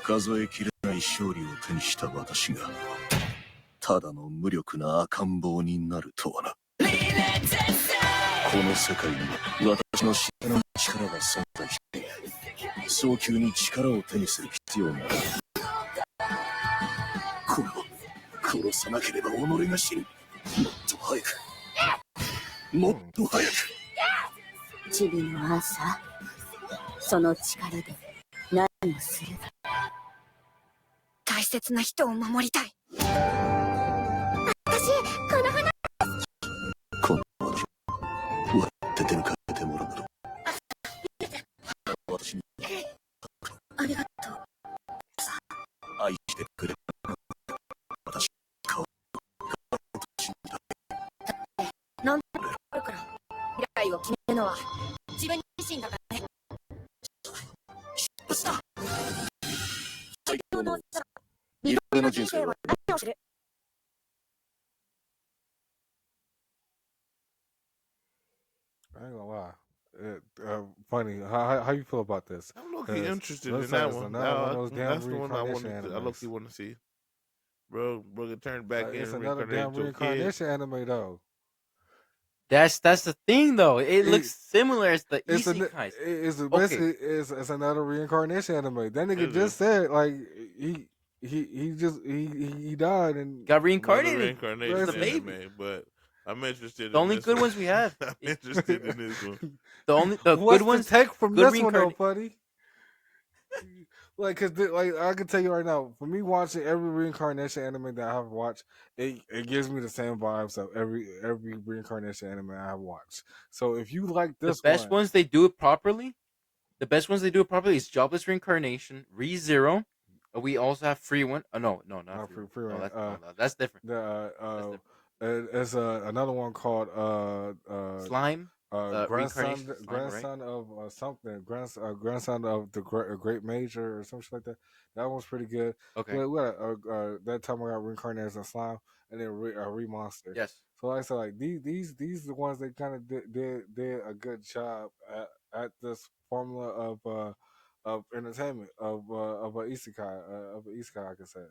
数えきれない勝利を手にした私がただの無力な赤ん坊になるとはな。この世界には私の知らない力が存在している。早急に力を手にする必要がある。これを殺さなければ己が死ぬ。もっと早く。もっと早く。
チビの朝、その力で何をする？大切な人を守りたい。私、この花。
この私、割って手抜かれてもらうなど。私に。
ありがとう。
愛してくれ。私、顔。
なんであるから。未来を決めるのは自分自身だからね。
出発だ。
最強の二度目の人生は何をする？
I ain't gonna lie. Funny. How you feel about this?
I'm low-key interested in
looks
that
like
one.
it's another one of those damn
That's the one I
reincarnation
wanted. I
animes.
low-key want to see. Bro, get turned back in.
It's
and
another damn
reincarnated into a kid.
reincarnation anime though.
That's the thing though. It looks similar as the isekais.
It's basically it's another reincarnation anime. That nigga just said like he died and
got reincarnated.
Reincarnation
It's a baby.
anime, but I'm interested.
The
in
only
this
good
one.
ones we have.
I'm interested in this one.
The
What's
good ones.
the take from
good
this one though, buddy? Like, cause like I can tell you right now, for me watching every reincarnation anime that I have watched, it gives me the same vibes of every reincarnation anime I have watched. So if you like this,
the best ones they do it properly. The best ones they do it properly is Jobless Reincarnation, ReZero. We also have Free One. No, not Free One. No, that's different.
It's another one called
Slime.
grandson of something, grandson of the great major or something like that. That one's pretty good.
Okay.
We got that time I got reincarnated as a slime, and then re-monster.
Yes.
So like I said, like these are the ones that kind of did a good job at this formula of entertainment of an isekai I can say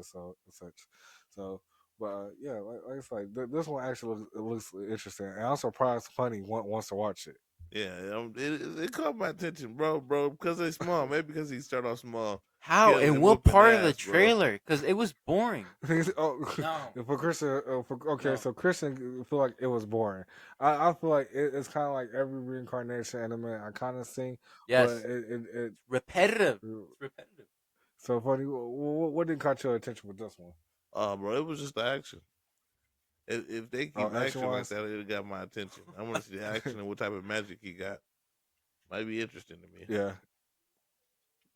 so such. So. But yeah, like it's like this one actually looks interesting, and I'm surprised Funny wants to watch it.
Yeah, it caught my attention, bro, because they're small. Maybe because he started off small.
How and what part of the trailer? Because it was boring.
No. For Christian, so Christian feel like it was boring. I feel like it's kind of like every reincarnation anime I kind of seen.
Yes,
but it's
repetitive. It's repetitive.
So Funny, what didn't catch your attention with this one?
Bro, it was just the action. If they keep action like that, it got my attention. I want to see the action and what type of magic he got. Might be interesting to me.
Yeah.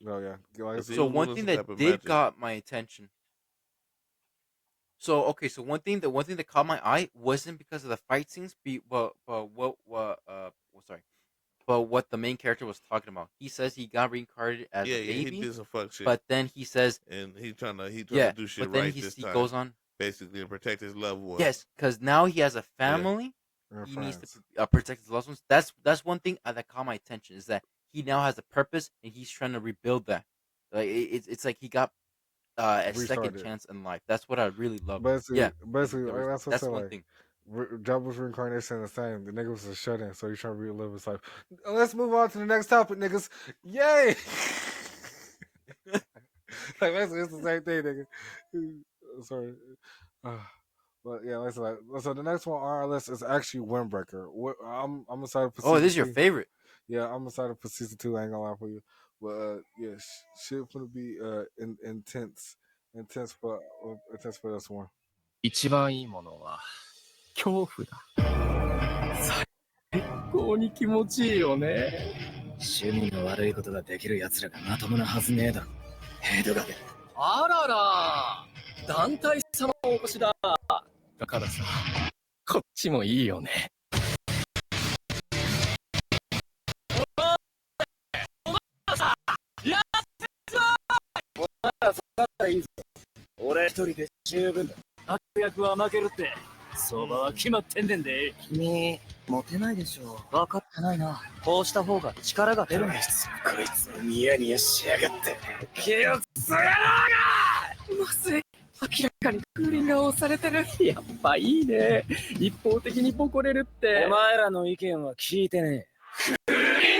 Oh yeah. Like,
so one thing that did got my attention. So okay, so one thing that caught my eye wasn't because of the fight scenes, but what the main character was talking about. He says he got reincarnated as a baby.
He did some fuck shit.
But then he says,
and he trying to do shit
but then
right
he
this time.
Goes on
basically to protect his loved ones.
Yes, because now he has a family. Yeah. He needs to protect his loved ones. That's one thing that caught my attention is that he now has a purpose and he's trying to rebuild that. Like it's like he got a second chance in life. That's what I really love.
Basically,
that's one thing.
Jobless reincarnation the same. The nigga was a shut-in, so he's trying to relive his life. Let's move on to the next topic, niggas. Yay! Like it's the same thing, nigga. Sorry. But yeah, so the next one on our list is actually Windbreaker. I'm excited for.
Oh, this is your favorite?
Yeah, I'm excited for season 2. I ain't gonna lie for you. yeah, shit gonna be intense, intense for this one.
一番いいものは恐怖だ。最高に気持ちいいよね。趣味の悪いことができる奴らがまともなはずねえだろ。ヘドが出る。あらら、団体様お越しだ。だからさ、こっちもいいよね。やってさお前らそったらいいぞ。俺一人で十分だ。悪役は負けるって。相場は決まってんねんで。君、モテないでしょ。分かってないな。こうした方が力が出るんです。こいつニヤニヤしやがって。気をつやろうが。まずい。明らかに風鈴が押されてる。やっぱいいね。一方的にボコれるって。お前らの意見は聞いてねえ。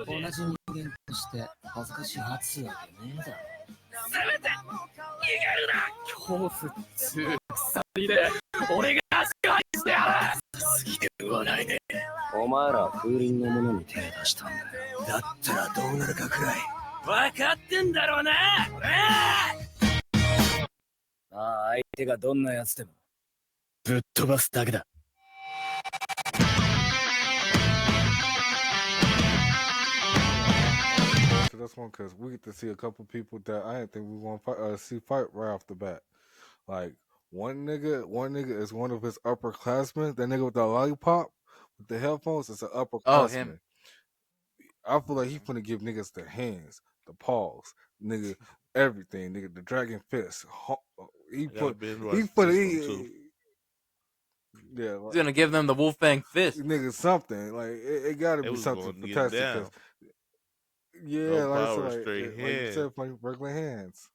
同じ人間として恥ずかしい発言はねえだろ。せめて逃げるな。恐怖っつう鎖で俺が支配してやる。すぎて言わないで。お前ら風鈴のものに手出したんだよ。だったらどうなるかくらい分かってんだろうな。まあ相手がどんなやつでもぶっ飛ばすだけだ。
To this one because we get to see a couple people that I didn't think we want to see fight right off the bat. Like one nigga is one of his upperclassmen. That nigga with the lollipop with the headphones is an upperclassman.
Oh, him.
I feel like he finna give niggas the hands, the paws, nigga, everything, nigga, the dragon fist. He put yeah, like,
He's gonna give them the Wolfang fist.
Nigga, something like it gotta be something fantastic. Yeah,
no
like,
power,
so like,
straight
like you said, like regular hands.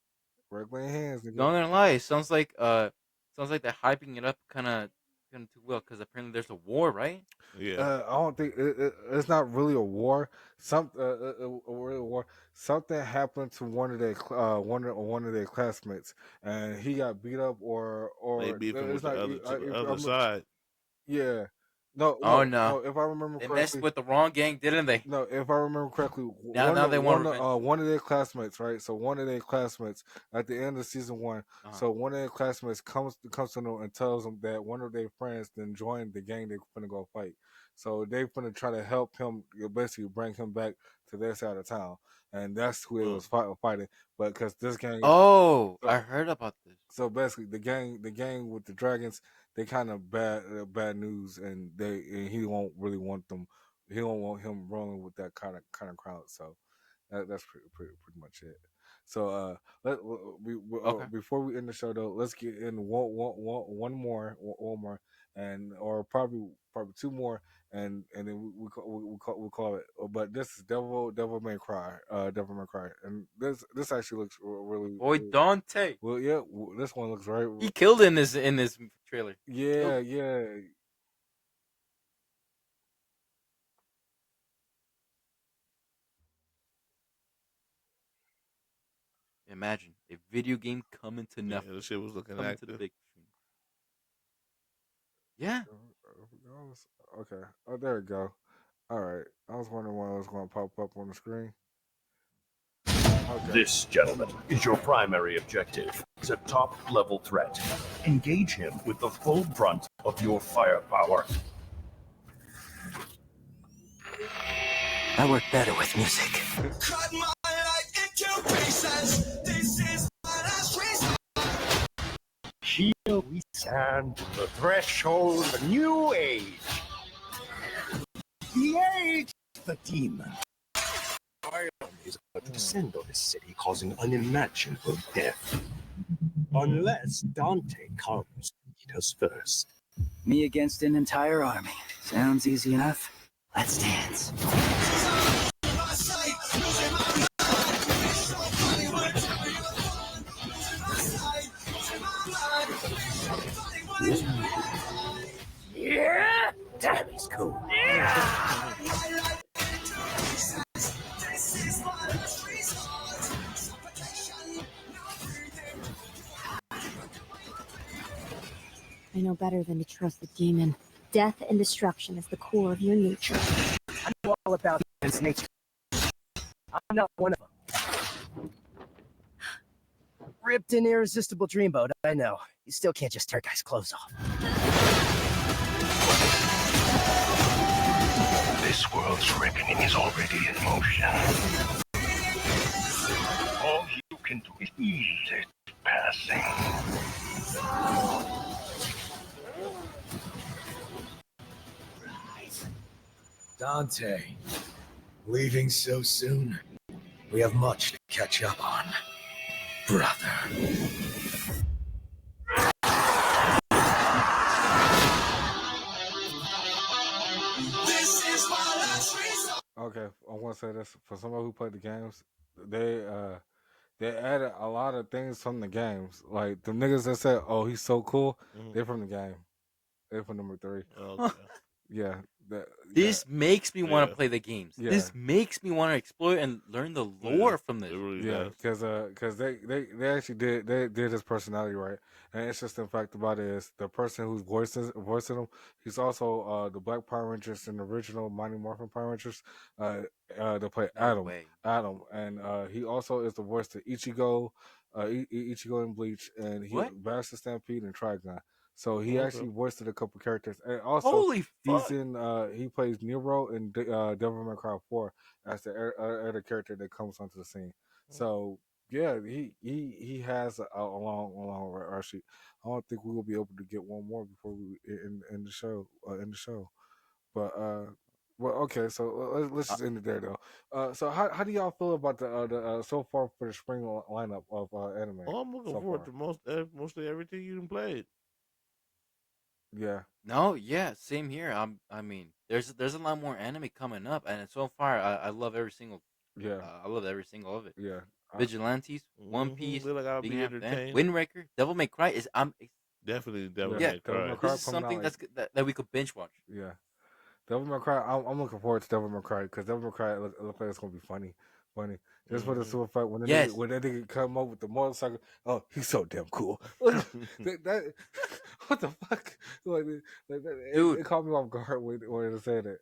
Nigga.
Not gonna lie, it sounds like they're hyping it up kind of too well because apparently there's a war, right?
Yeah.
I don't think it's not really a war. A real war. Something happened to one of their classmates, and he got beat up, or
They beat him with
not,
the other side.
Yeah.
No.
If I remember
They
correctly,
messed with the wrong gang, didn't they?
No, if I remember correctly,
now they want
one of their classmates, right? So one of their classmates at the end of season 1, so one of their classmates comes to them and tells them that one of their friends then joined the gang they're gonna go fight. So they're gonna try to help him, basically bring him back to their side of town, and that's who they was fighting. But because this gang,
I heard about this.
So basically, the gang with the dragons, they kind of bad news, and he won't really want them. He don't want him rolling with that kind of crowd. So that's pretty much it. So before we end the show though, let's get in one more, and or probably two more, and then we call it. But this is Devil May Cry, and this actually looks really.
Boy, Dante.
Well, yeah, this one looks right.
He killed in this trailer.
Yeah.
Imagine a video game coming to Netflix.
Yeah, this shit was looking
coming
active.
To the big screen. Yeah.
Okay. Oh, there we go. All right. I was wondering when it was going to pop up on the screen.
Okay. This, gentlemen, is your primary objective. It's a top-level threat. Engage him with the full brunt of your firepower.
I work better with music.
Cut my life into pieces. This is my last resort.
Here we stand, the threshold of a new age. The age of the demon. Iron is about to descend on this city, causing unimaginable death. Unless Dante comes to meet us first.
Me against an entire army. Sounds easy enough. Let's dance.
Yeah, that is cool. Yeah.
I know better than to trust the demon. Death and destruction is the core of your nature.
I know all about man's nature. I'm not one of them. Ripped and irresistible dreamboat, I know. You still can't just tear guys' clothes off.
This world's reckoning is already in motion. All you can do is ease its passing.
Dante, leaving so soon? We have much to catch up on, brother.
This is my last resort.
Okay, I want to say this for somebody who played the games. They added a lot of things from the games. Like the niggas that said, "Oh, he's so cool," they're from the game. They're from number 3.
Okay.
Yeah,
This makes me want to play the games.
Yeah.
This makes me want to explore and learn the lore from this.
It really
Yeah,
does.
because they actually did his personality right, and it's just the fact about it is the person who's voicing him. He's also the Black Power Rangers in the original Mighty Morphin Power Rangers. To play
No way.
Adam, and he also is the voice to Ichigo, Ichigo in Bleach, and he
What?
Master Stampede and Trigon. So he
Okay.
actually voiced a couple characters, and also
Holy
he's
fuck!
in he plays Nero in Devil May Cry 4 as the other character that comes onto the scene. So yeah, he has a long rush sheet. I don't think we will be able to get one more before we in the show in the show. But well, okay, so let's just end it there though. So how do y'all feel about the so far for the spring lineup of anime?
Oh, I'm looking
so
forward
far?
to mostly everything you done played.
Yeah,
No, yeah, same here. I mean, there's a lot more anime coming up, and so far, I love every single.
yeah,
I love every single of it.
yeah.
Vigilantes, One Piece,
Feel like I'll
Big
be
Half Dan,
entertained.
Windbreaker, Devil May Cry is
Definitely Devil
Yeah,
May
Devil
Cry.
May Cry
this is
coming out
something
like
that we could binge watch.
yeah. Devil May Cry. I'm looking forward to Devil May Cry because Devil May Cry look like it's gonna be funny. Just for the super fight
Yes.
when that nigga come up with the motorcycle. Oh, he's so damn cool. that what the fuck?
Dude.
It caught me off guard when it said it.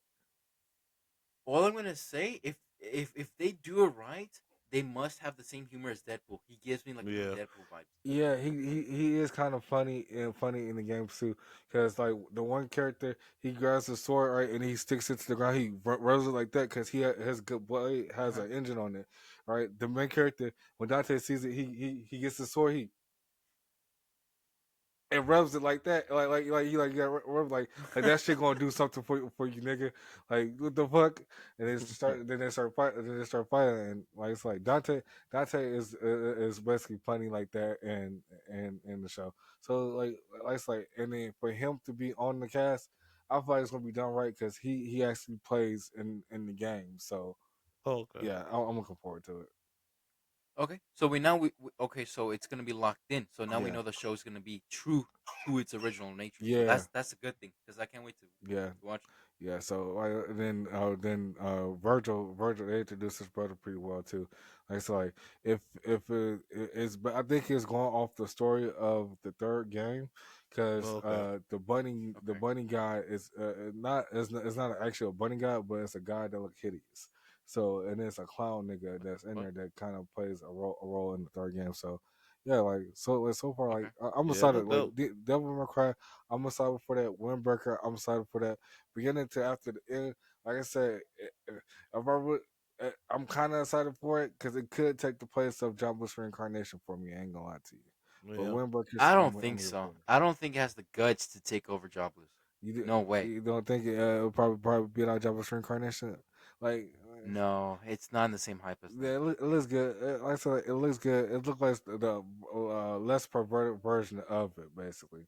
All I'm gonna say, if they do it right, they must have the same humor as Deadpool. He gives me like
Yeah.
Deadpool vibes.
Yeah, he is kind of funny in the game too, because like the one character he grabs the sword right and he sticks it to the ground. He rubs it like that because his good blade has an engine on it, right? The main character when Dante sees it, he gets the sword, he and rubs it like that, like you like yeah, rub like that shit gonna do something for you, nigga. Like what the fuck? And they start fighting, and like it's like Dante is basically funny like that, and in the show. So like it's like, and then for him to be on the cast, I feel like it's gonna be done right because he actually plays in the game. So
Okay.
yeah, I'm looking forward to it.
Okay, so okay, so it's gonna be locked in. So now we
Yeah.
know the show's gonna be true to its original nature. So
Yeah.
that's a good thing because I can't wait to
Yeah.
watch it.
Yeah, so then Virgil they introduced his brother pretty well too. Like so, like if it's, but I think it's going off the story of the third game because
Okay.
the bunny guy is it's not an actual bunny guy, but it's a guy that looks hideous. So and it's a clown nigga that's in there that kind of plays a role in the third game. So yeah, so far
Okay.
I'm
Yeah,
excited.
look
Like
dope.
Devil May Cry, I'm excited for that. Windbreaker, I'm excited for that. Beginning to after the end, like I said, if I would, I'm kind of excited for it because it could take the place of John Bush Reincarnation for me. I ain't gonna lie to you. But
Yeah.
Windbreaker,
I don't
I'm
think
here
so.
for it.
I don't think it has the guts to take over Jobless. No way.
You don't think it'll probably be like John Bush Reincarnation? Like,
No, it's not in the same hype as
yeah,
them.
it looks good. Like I said, it looks good. It looks like the less perverted version of it, basically.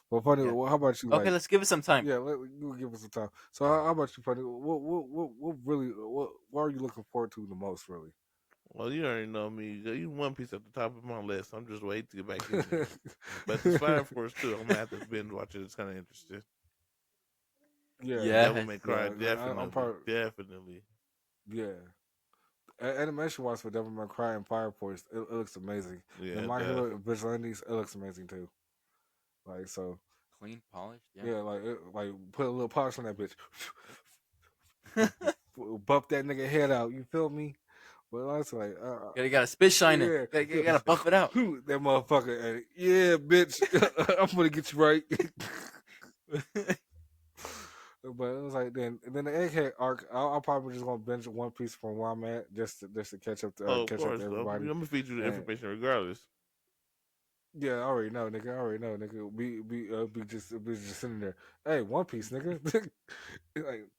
Well, funny.
Yeah.
Well, how about you?
Okay,
Like,
let's give it some time.
yeah, we'll give it some time. So, how about you, funny? What really? What are you looking forward to the most, really?
Well, you already know me. You One Piece at the top of my list. I'm just waiting to get back in there. But the Fire Force too. I'm gonna have to binge watch it. It's kind of interesting.
Yeah,
And Devil
Yes.
May Cry,
I'm
definitely,
probably
definitely.
yeah. Animation wise for Devil May Cry and Fire Force, it looks amazing.
Yeah,
And
it
My
does.
Hero Vigilantes, it looks amazing too. Like so,
clean, polished.
Yeah, like put a little polish on that bitch. Buff that nigga head out. You feel me? But I was like,
You gotta spit shine
yeah,
it. You gotta buff it out.
that motherfucker. Yeah, bitch. I'm gonna get you right. But it was like then the egghead arc. I'll probably just gonna binge One Piece from where I'm at just to catch up to
Of course, I'm
everybody.
gonna feed you the
And,
information regardless.
yeah, I already know, nigga. I already know, nigga. Be just sitting there. Hey, One Piece, nigga. Like,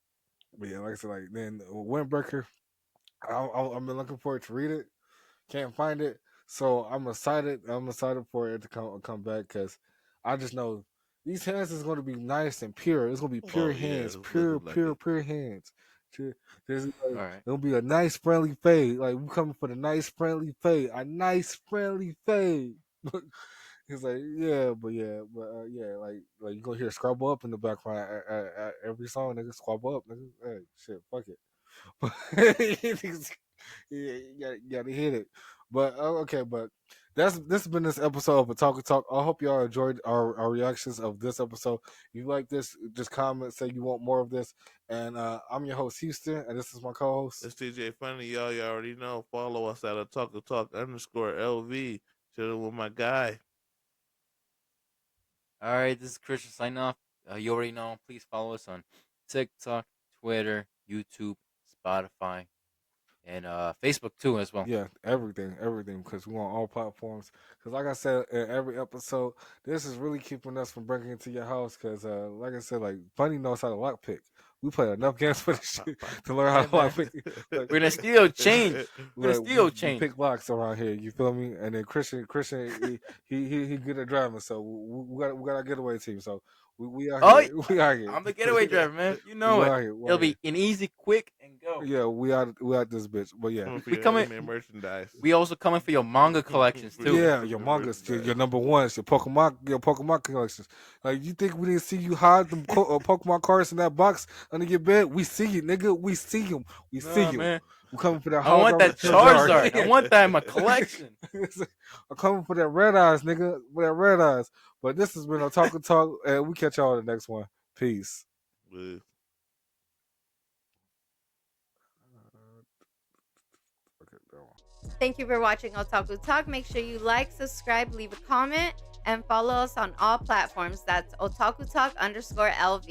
but yeah, like I said, like then Windbreaker. I've been looking forward to read it. Can't find it, so I'm excited. I'm excited for it to come back because I just know these hands is going to be nice and pure. It's going to be pure
Oh yeah,
hands,
it's
pure
looking like it.
pure hands. There's
All right.
it'll be a nice friendly fade. Like we coming for the nice friendly fade, a nice friendly fade. He's like, yeah, but yeah, like you gonna hear Scrabble Up in the background at every song, nigga. Scrabble Up, nigga. Hey, shit, fuck it. Yeah, you gotta hit it. But okay, but this has been this episode of Otaku Talk. I hope y'all enjoyed our reactions of this episode. If you like this, just comment, say you want more of this. And I'm your host Houston, and this is my co-host.
It's TJ Funny, y'all. You already know. Follow us at Otaku Talk _LV. Chilling with my guy.
All right, this is Christian signing off. You already know. Please follow us on TikTok, Twitter, YouTube, Spotify, and Facebook too as well.
Yeah, everything, because we're on all platforms. Because like I said in every episode, this is really keeping us from breaking into your house. Because like I said, like Funny knows how to lockpick. We play enough games for this shit to learn how to lockpick.
We're gonna steal change. We're gonna steal change.
We pick locks around here. You feel me? And then Christian, he good at driving. So we got our getaway team. So we out here. We out here.
I'm the getaway driver, man. You know it. It'll be an easy, quick, and go.
Yeah, we out this bitch. But yeah,
we coming merchandise.
We also coming for your manga collections too.
Yeah, your mangas, your number ones, your Pokemon collections. Like you think we didn't see you hide them Pokemon cards in that box under your bed? We see you, nigga. We see them. We see you.
Man.
We're coming for that.
I want that Charizard. I want that in my collection.
I'm coming for that red eyes, nigga. For that red eyes. But this has been Otaku Talk, and we catch y'all in the next one. Peace.
Thank you for watching Otaku Talk. Make sure you like, subscribe, leave a comment, and follow us on all platforms. That's Otaku Talk _LV.